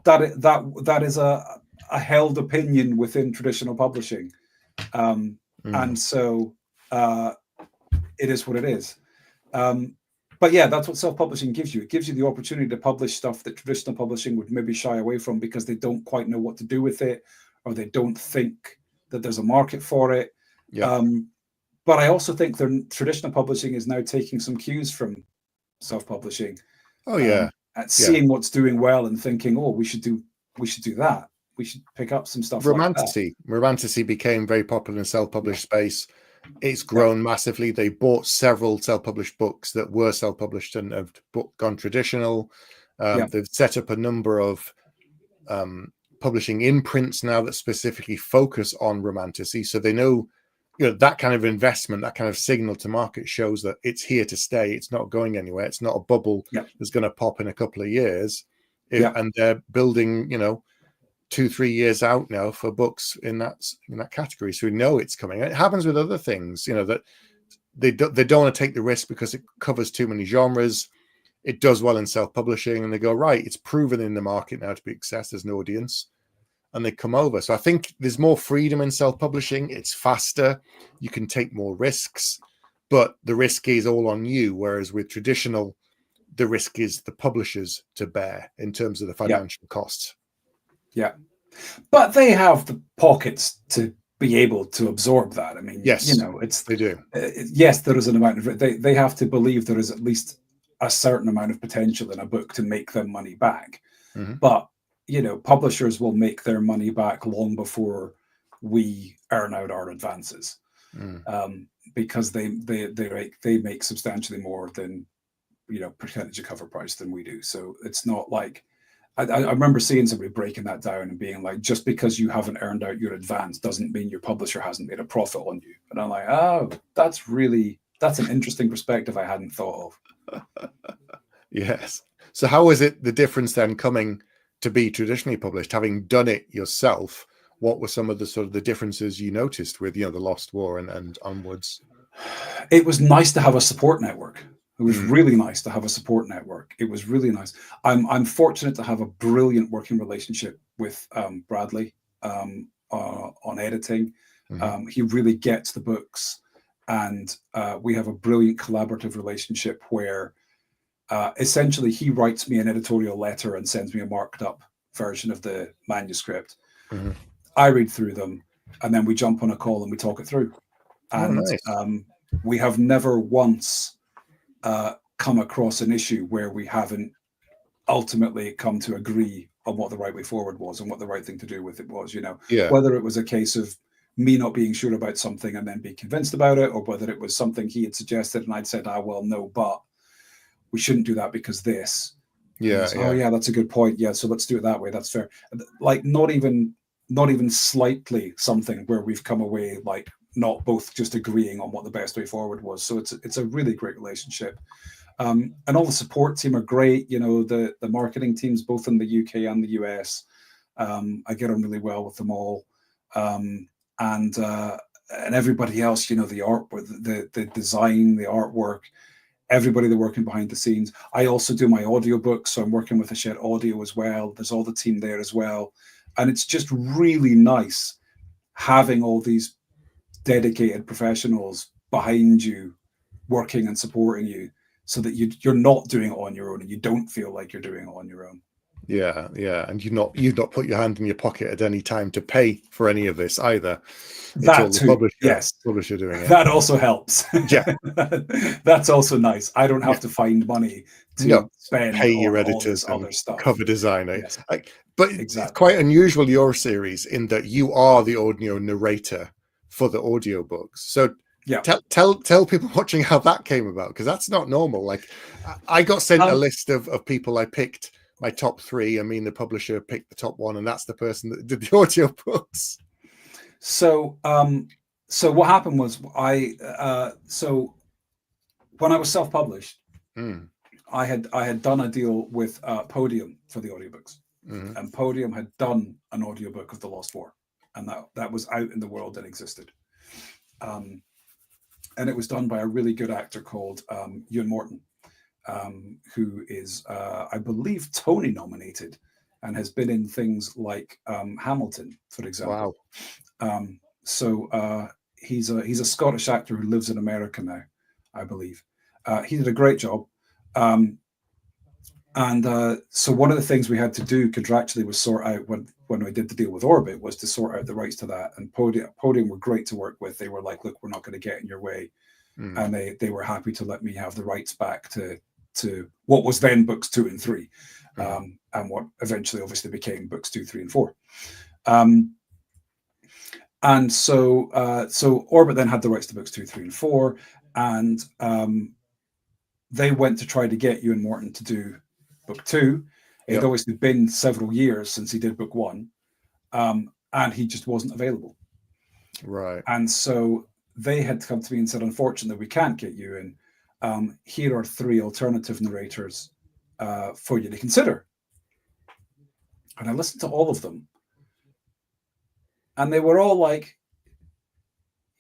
that is a held opinion within traditional publishing, and so it is what it is. But yeah, that's what self-publishing gives you. It gives you the opportunity to publish stuff that traditional publishing would maybe shy away from because they don't quite know what to do with it, or they don't think that there's a market for it. Yeah. But I also think traditional publishing is now taking some cues from self-publishing. Oh yeah. At seeing what's doing well and thinking, oh, we should do that. We should pick up some stuff like that. Romantasy became very popular in self-published space. It's grown massively. They bought several self-published books that were self-published and have gone traditional. They've set up a number of publishing imprints now that specifically focus on romantasy. So they know, that kind of investment, that kind of signal to market shows that it's here to stay. It's not going anywhere. It's not a bubble that's going to pop in a couple of years. And they're building, 2-3 years out now for books in that category. So we know it's coming. It happens with other things, that they don't want to take the risk because it covers too many genres. It does well in self-publishing, and they go, right, it's proven in the market now to be accessed as an audience, and they come over. So I think there's more freedom in self-publishing. It's faster. You can take more risks, but the risk is all on you. Whereas with traditional, the risk is the publishers to bear in terms of the financial costs. Yeah. But they have the pockets to be able to absorb that. Yes, they do. Yes, there is an amount of, they have to believe there is at least a certain amount of potential in a book to make them money back. But, publishers will make their money back long before we earn out our advances, because they make substantially more than, percentage of cover price than we do. So it's not like, I remember seeing somebody breaking that down and being like, just because you haven't earned out your advance doesn't mean your publisher hasn't made a profit on you. And I'm like, oh, that's an interesting perspective I hadn't thought of. Yes. So how is it the difference then coming to be traditionally published, having done it yourself? What were some of the sort of the differences you noticed with, the Lost War and onwards? It was nice to have a support network. It was really nice to have a support network. It was really nice. I'm fortunate to have a brilliant working relationship with Bradley on editing. He really gets the books, and we have a brilliant collaborative relationship where essentially he writes me an editorial letter and sends me a marked up version of the manuscript. I read through them, and then we jump on a call and we talk it through. And nice. We have never once come across an issue where we haven't ultimately come to agree on what the right way forward was and what the right thing to do with it was, whether it was a case of me not being sure about something and then be convinced about it, or whether it was something he had suggested and I'd said, well, no, but we shouldn't do that because this. Oh yeah, that's a good point. Yeah, so let's do it that way. That's fair. Like not even slightly something where we've come away like not both just agreeing on what the best way forward was. So it's a really great relationship. And all the support team are great. The marketing teams, both in the UK and the US, I get on really well with them all. And everybody else, the art, the design, the artwork, everybody they're working behind the scenes. I also do my audiobooks, so I'm working with Hachette Audio as well. There's all the team there as well. And it's just really nice having all these dedicated professionals behind you working and supporting you, so that you're not doing it on your own and you don't feel like you're doing it on your own. Yeah. And you've not put your hand in your pocket at any time to pay for any of this either. That too, yes. Publisher doing it. That also helps. Yeah. That's also nice. I don't have to find money to spend pay your on editors all this and other stuff. Cover designer. Yes. But exactly. It's quite unusual, your series, in that you are the audio narrator for the audiobooks. So tell people watching how that came about, because that's not normal. Like I got sent a list of people I picked, my top 3. I mean, the publisher picked the top 1, and that's the person that did the audiobooks. So what happened was so when I was self-published, I had done a deal with Podium for the audiobooks, and Podium had done an audiobook of The Lost War, and that was out in the world and existed. And it was done by a really good actor called Ewan Morton, who is, I believe, Tony nominated and has been in things like Hamilton, for example. Wow. So he's a Scottish actor who lives in America now, I believe. He did a great job. So one of the things we had to do contractually was sort out when we did the deal with Orbit, was to sort out the rights to that. And Podium were great to work with. They were like, look, we're not going to get in your way. And they were happy to let me have the rights back to what was then books 2 and 3, and what eventually obviously became books 2, 3, and 4. And so Orbit then had the rights to books 2, 3, and 4, and they went to try to get Ewan Morton to do book 2. It had obviously been several years since he did book 1, and he just wasn't available. Right. And so they had come to me and said, unfortunately, we can't get you in. Here are 3 alternative narrators for you to consider. And I listened to all of them. And they were all like,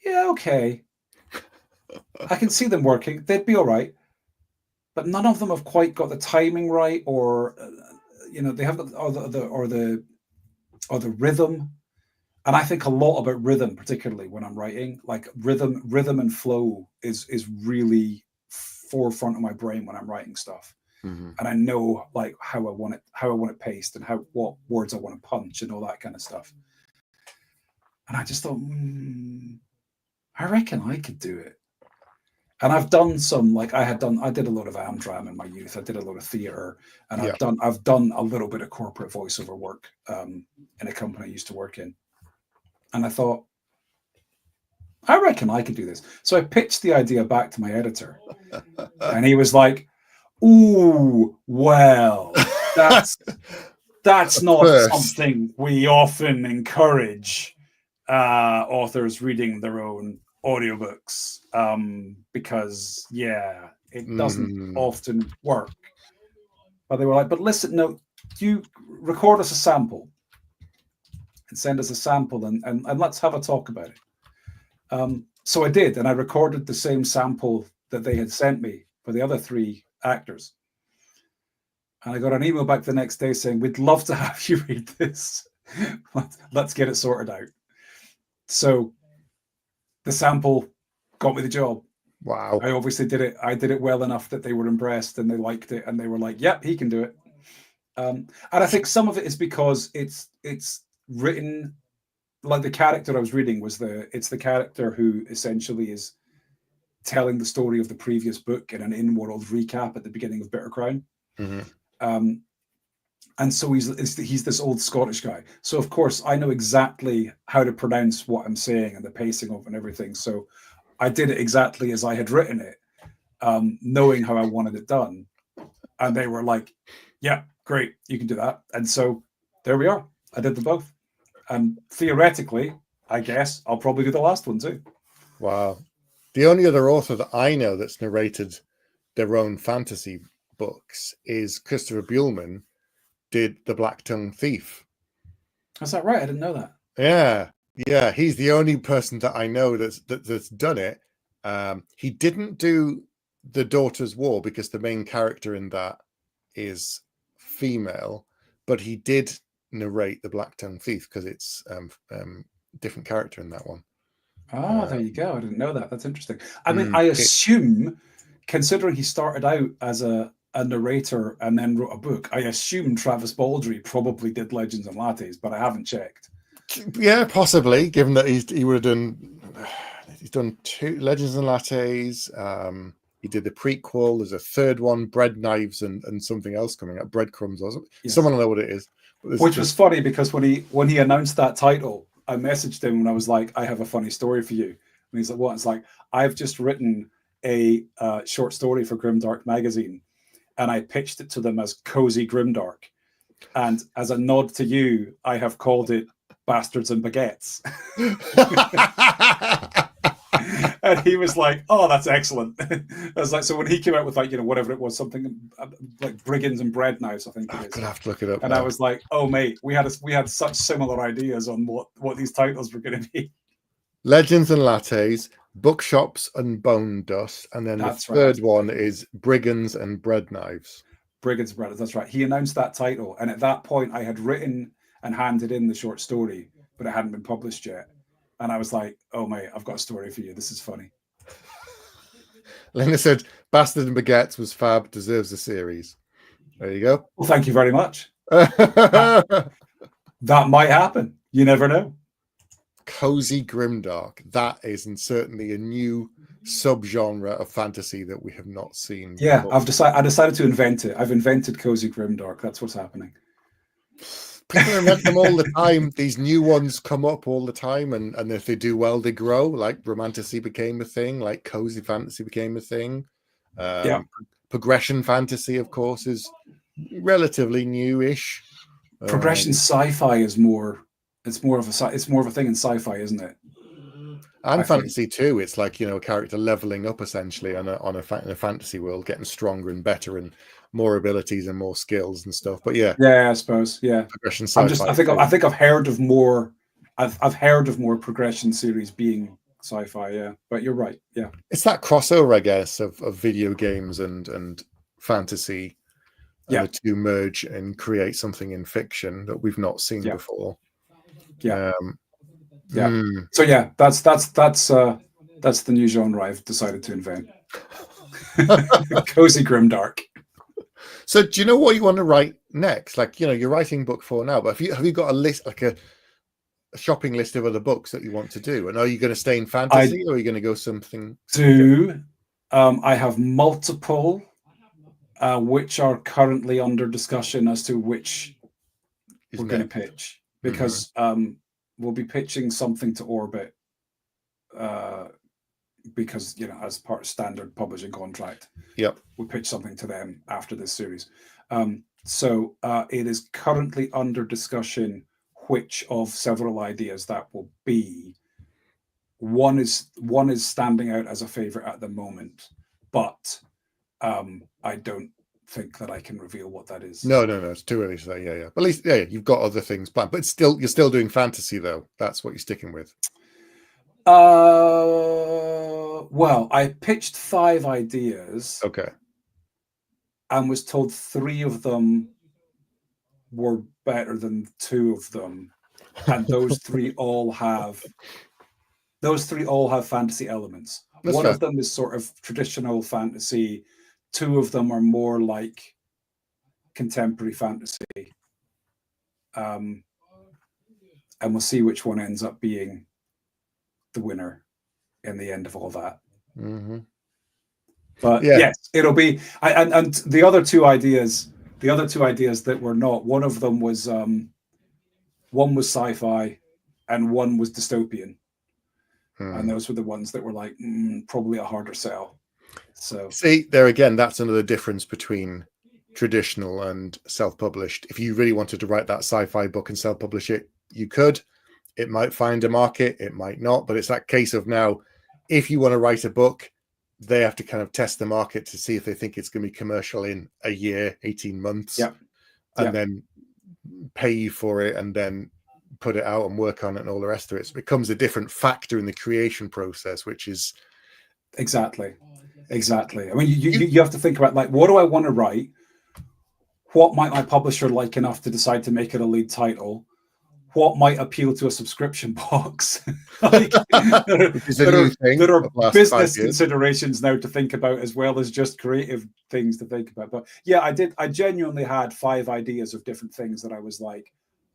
yeah, okay. I can see them working. They'd be all right. But none of them have quite got the timing right, or, they have the rhythm. And I think a lot about rhythm, particularly when I'm writing. Like rhythm and flow is really forefront of my brain when I'm writing stuff. And I know like how I want it paced, and what words I want to punch and all that kind of stuff. And I just thought, I reckon I could do it. And I've done some, like I did a lot of Amdram in my youth. I did a lot of theater, and I've done a little bit of corporate voiceover work in a company I used to work in. And I thought, I reckon I could do this. So I pitched the idea back to my editor, and he was like, ooh, well, That's not first. something we often encourage authors reading their own audiobooks, because it doesn't often work. But they were like, but listen, no, you record us a sample and send us a sample and let's have a talk about it. So I did, and I recorded the same sample that they had sent me for the other 3 actors. And I got an email back the next day saying, we'd love to have you read this. Let's get it sorted out. So the sample got me the job. Wow. I obviously did it. I did it well enough that they were impressed and they liked it. And they were like, yep, he can do it. And I think some of it is because it's written like the character I was reading it's the character who essentially is telling the story of the previous book in an in-world recap at the beginning of Bitter Crown. And so he's this old Scottish guy. So of course I know exactly how to pronounce what I'm saying and the pacing of and everything. So I did it exactly as I had written it, knowing how I wanted it done. And they were like, yeah, great, you can do that. And so there we are. I did them both. And theoretically, I guess I'll probably do the last one too. Wow. The only other author that I know that's narrated their own fantasy books is Christopher Buehlman, did The Black-Tongued Thief. Is that right? I didn't know that. Yeah. He's the only person that I know that's done it. He didn't do The Daughter's War because the main character in that is female, but he did narrate The Black-Tongued Thief because it's different character in that one. There you go. I didn't know that. That's interesting. I mean, I assume, considering he started out as a narrator and then wrote a book, I assume Travis Baldry probably did Legends and Lattes, but I haven't checked. Yeah, possibly, given that he's done 2 Legends and Lattes. He did the prequel. There's a 3rd one, Bread Knives and something else coming up, Breadcrumbs or something. Yes. Someone will know what it is. Which was funny because when he announced that title, I messaged him and I was like, I have a funny story for you. And he's like, what? It's like, I've just written a short story for Grimdark magazine and I pitched it to them as Cozy Grimdark. And as a nod to you, I have called it Bastards and Baguettes. And he was like, oh, that's excellent. I was like, so when he came out with whatever it was, something like Brigands and Bread Knives, I think it is. I'm gonna have to look it up. And now I was like, oh mate, we had such similar ideas on what these titles were going to be. Legends and Lattes, Bookshops and Bone Dust, and then that's the 3rd one is Brigands and Bread Knives. Brigands and Bread Knives, that's right. He announced that title, and at that point I had written and handed in the short story, but it hadn't been published yet. And I was like, oh mate, I've got a story for you. This is funny. Lena said, Bastard and Baguettes was fab, deserves a series. There you go. Well, thank you very much. That might happen. You never know. Cozy Grimdark. That is certainly a new subgenre of fantasy that we have not seen. Yeah, before. I decided to invent it. I've invented Cozy Grimdark. That's what's happening. People invent them all the time. These new ones come up all the time, and if they do well, they grow. Like romantasy became a thing, like cozy fantasy became a thing. Progression fantasy, of course, is relatively newish. Progression sci-fi is more. It's more of a thing in sci-fi, isn't it? And fantasy too. It's like a character leveling up essentially in a fantasy world, getting stronger and better and more abilities and more skills and stuff. But yeah, I suppose progression sci-fi. I think I've heard of more. I've heard of more progression series being sci-fi. Yeah, but you're right. Yeah, it's that crossover, I guess, of video games and fantasy. The two merge and create something in fiction that we've not seen before. Yeah. So yeah, that's the new genre I've decided to invent. Cozy Grimdark. So do you know what you want to write next? Like, you're writing book 4 now, but have you got a list, like a shopping list of other books that you want to do? And are you going to stay in fantasy or are you going to go something? I have multiple, which are currently under discussion as to which we're going to pitch, because we'll be pitching something to Orbit, because as part of standard publishing contract, we'll pitch something to them after this series. So it is currently under discussion which of several ideas that will be. One is standing out as a favorite at the moment, but I don't think that I can reveal what that is. No, it's too early to say. Yeah. But at least, you've got other things planned. But you're still doing fantasy, though. That's what you're sticking with. Well, I pitched 5 ideas. Okay. And was told 3 of them were better than 2 of them, and those 3 all have fantasy elements. That's One fair. of them is sort of traditional fantasy. 2 of them are more like contemporary fantasy. And we'll see which one ends up being the winner in the end of all that. Mm-hmm. But yes, it'll be. And the other 2 ideas that were not. One of them was sci-fi, and one was dystopian. And those were the ones that were like probably a harder sell. So see, there again, that's another difference between traditional and self-published. If you really wanted to write that sci-fi book and self-publish it, you could. It might find a market, it might not, but it's that case of now, if you want to write a book, they have to kind of test the market to see if they think it's going to be commercial in a year, 18 months, and then pay you for it, and then put it out and work on it and all the rest of it. So it becomes a different factor in the creation process, which is exactly. I mean, you have to think about, like, what do I want to write? What might my publisher like enough to decide to make it a lead title? What might appeal to a subscription box? Like, there are business considerations now to think about, as well as just creative things to think about. But yeah, I genuinely had 5 ideas of different things that I was like,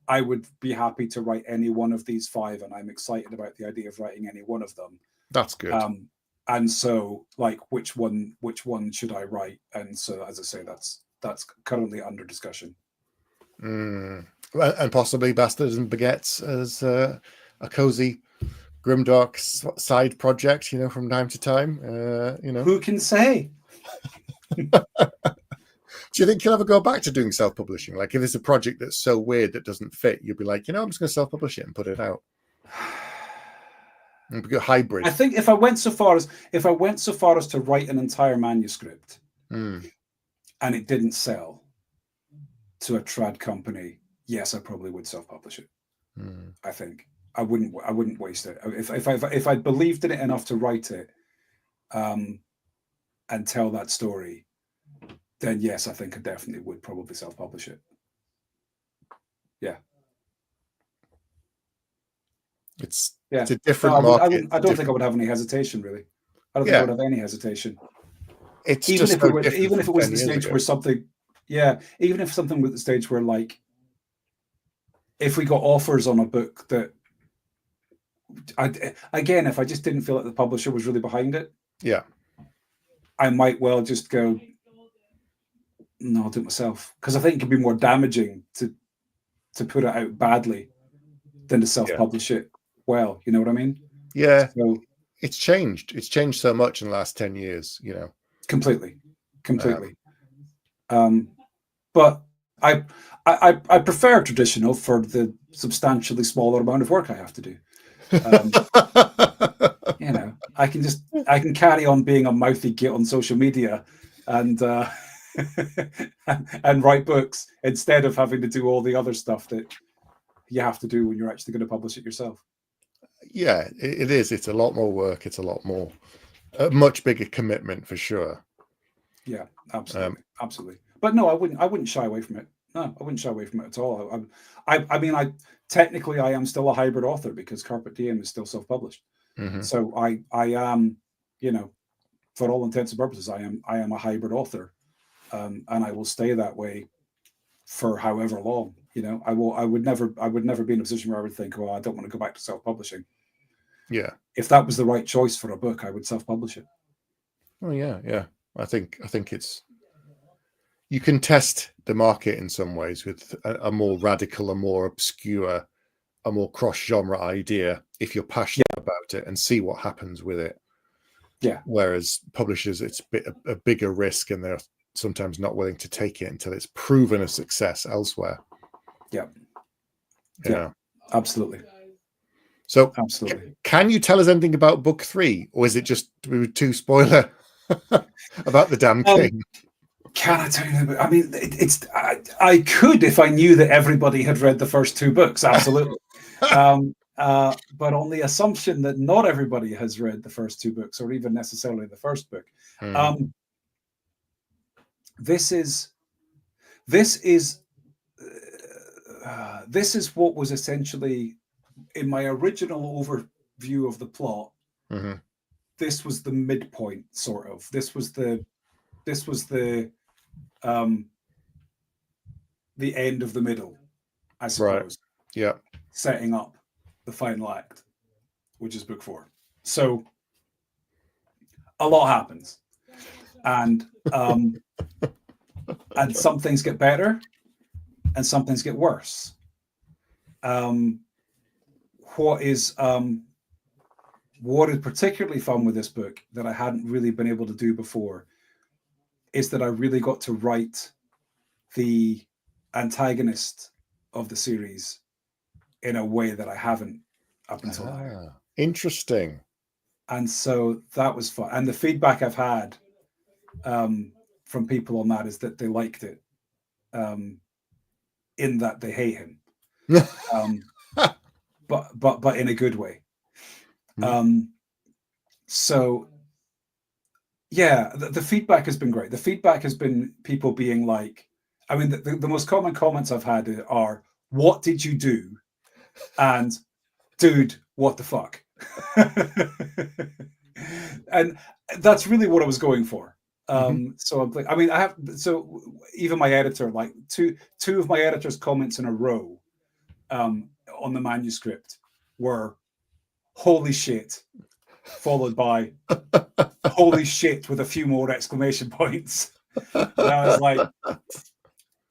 I would be happy to write any one of these 5, and I'm excited about the idea of writing any one of them. That's good. And so, like, which one should I write? And so, as I say, that's currently under discussion. And possibly Bastards and Baguettes as a cozy grimdark side project, from time to time. Who can say? Do you think you'll ever go back to doing self-publishing? Like, if it's a project that's so weird that doesn't fit, you'll be like, I'm just going to self-publish it and put it out. And be a hybrid. I think if I went so far as to write an entire manuscript, and it didn't sell to a trad company, yes, I probably would self-publish it. I think I wouldn't waste it. If I believed in it enough to write it, and tell that story, then yes, I think I definitely would probably self-publish it. Yeah. It's a different market. I don't think I would have any hesitation, really. I don't think I would have any hesitation. It's even just if it was the stage where something, even if something was the stage where, like, if we got offers on a book that, if I just didn't feel like the publisher was really behind it, I might well just go, no, I'll do it myself, because I think it can be more damaging to put it out badly than to self-publish it well. You know what I mean? Yeah. So, it's changed. It's changed so much in the last 10 years. Completely. But I prefer traditional for the substantially smaller amount of work I have to do. I can carry on being a mouthy git on social media and and write books instead of having to do all the other stuff that you have to do when you're actually going to publish it yourself. Yeah, it is. It's a lot more work. It's a much bigger commitment for sure. Yeah, absolutely. But no, I wouldn't shy away from it. No, I wouldn't shy away from it at all. I mean, technically I am still a hybrid author because Carpet Diem is still self-published. So I am, for all intents and purposes, I am a hybrid author, and I will stay that way for however long. I would never be in a position where I would think, I don't want to go back to self-publishing. Yeah. If that was the right choice for a book, I would self-publish it. Oh yeah. I think it's, you can test the market in some ways with a more radical, a more obscure, a more cross-genre idea if you're passionate about it, and see what happens with it. Yeah. Whereas publishers, it's a bigger risk, and they're sometimes not willing to take it until it's proven a success elsewhere. Yeah. Yeah. Absolutely. So absolutely. Can you tell us anything about book 3, or is it just too spoiler about the damn king? Can I tell you? I mean, I could if I knew that everybody had read the first 2 books. Absolutely. But on the assumption that not everybody has read the first 2 books, or even necessarily the first book. This is what was essentially in my original overview of the plot. This was the midpoint, sort of. This was the end of the middle, I suppose. Right. Yeah. Setting up the final act, which is book 4. So a lot happens, and some things get better, and some things get worse. What is particularly fun with this book that I hadn't really been able to do before is that I really got to write the antagonist of the series in a way that I haven't up until now. Interesting. And so that was fun. And the feedback I've had from people on that is that they liked it, in that they hate him, but in a good way. So yeah, the feedback has been great. The feedback has been people being like, I mean, the most common comments I've had are, "What did you do?" and "Dude, what the fuck?" And that's really what I was going for. So I'm like, I mean, even my editor, like two of my editor's comments in a row on the manuscript were "Holy shit," followed by "Holy shit" with a few more exclamation points. And I was like,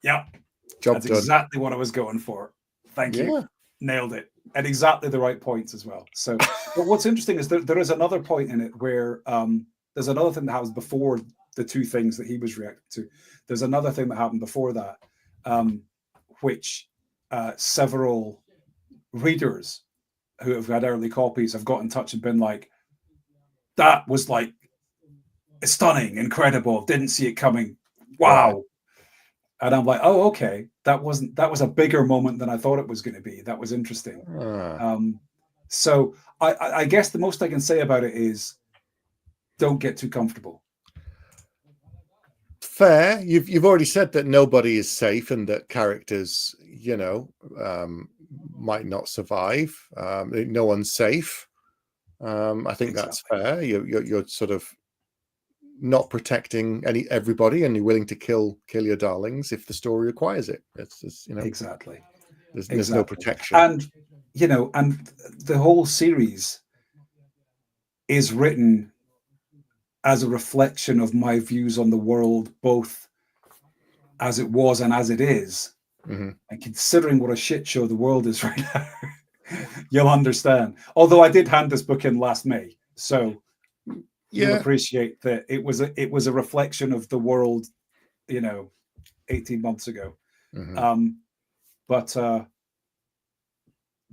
yeah, that's done. Exactly what I was going for. Thank you. Nailed it. At exactly the right points as well. So, but what's interesting is there is another point in it where there's another thing that happens before the 2 things that he was reacting to. There's another thing that happened before that, which several readers who have had early copies have got in touch and been like, "That was like stunning, incredible, didn't see it coming, wow." Right. And I'm like, oh, okay, that was a bigger moment than I thought it was going to be. That was interesting. So I guess the most I can say about it is, don't get too comfortable. Fair. You've already said that nobody is safe and that characters, might not survive. No one's safe. I think that's fair. You're sort of not protecting everybody, and you're willing to kill your darlings if the story requires it. It's just, exactly. There's no protection, and the whole series is written as a reflection of my views on the world, both as it was and as it is. And considering what a shit show the world is right now, you'll understand. Although I did hand this book in last May, so you'll appreciate that it was a reflection of the world, 18 months ago. But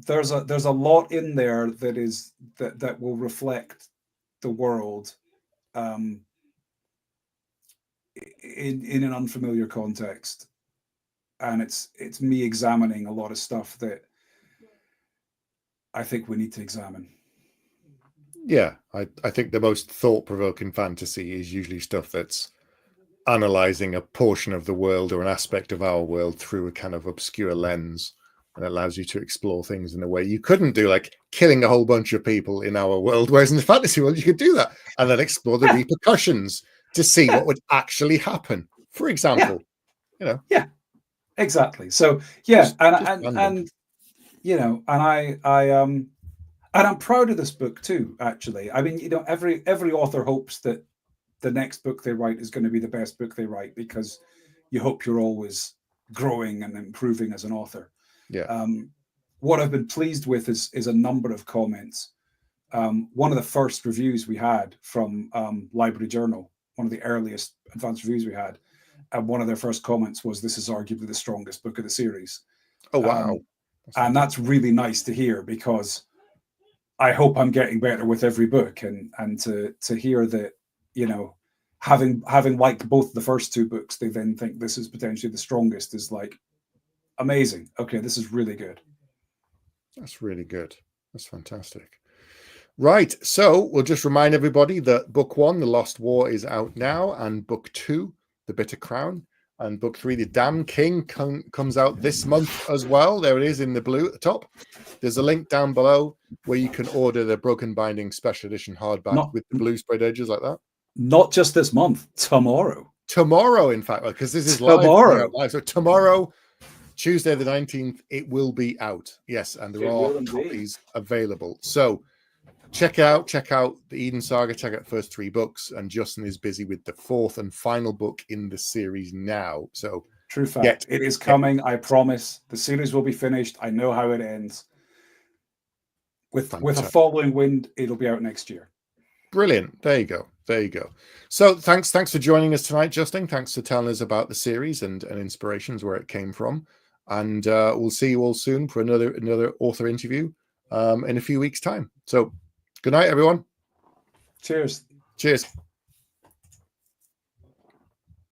there's a lot in there that will reflect the world in an unfamiliar context, and it's me examining a lot of stuff that I think we need to examine. Yeah, I think the most thought-provoking fantasy is usually stuff that's analyzing a portion of the world or an aspect of our world through a kind of obscure lens, and allows you to explore things in a way you couldn't do, like killing a whole bunch of people in our world, whereas in the fantasy world you could do that and then explore the repercussions to see what would actually happen, for example. Yeah, exactly. So and I'm proud of this book too, actually. I mean, every author hopes that the next book they write is going to be the best book they write, because you hope you're always growing and improving as an author. What I've been pleased with is a number of comments. One of the first reviews we had from Library Journal, one of the earliest advanced reviews we had, and one of their first comments was, "This is arguably the strongest book of the series." Oh wow! And that's really nice to hear, because I hope I'm getting better with every book, and to hear that, you know, having liked both the first two books, they then think this is potentially the strongest, is like amazing. Okay, this is really good. That's really good. That's fantastic. Right, so we'll just remind everybody that book 1, The Lost War, is out now, and book 2, The Bitter Crown, and book 3, The Damned King, comes out this month as well. There it is in the blue at the top. There's a link down below where you can order the Broken Binding Special Edition hardback with the blue sprayed edges like that. Not just this month, tomorrow. Tomorrow, in fact, because this is tomorrow. live. So tomorrow, Tuesday the 19th, it will be out. Yes, and there are copies available. So check out the Eidyn Saga, check out the first 3 books, and Justin is busy with the 4th and final book in the series now. So true fact, it is coming. I promise. The series will be finished. I know how it ends. With a following wind, it'll be out next year. Brilliant. There you go. There you go. So thanks for joining us tonight, Justin. Thanks for telling us about the series and inspirations, where it came from. And we'll see you all soon for another author interview in a few weeks' time. So good night, everyone. Cheers. Cheers.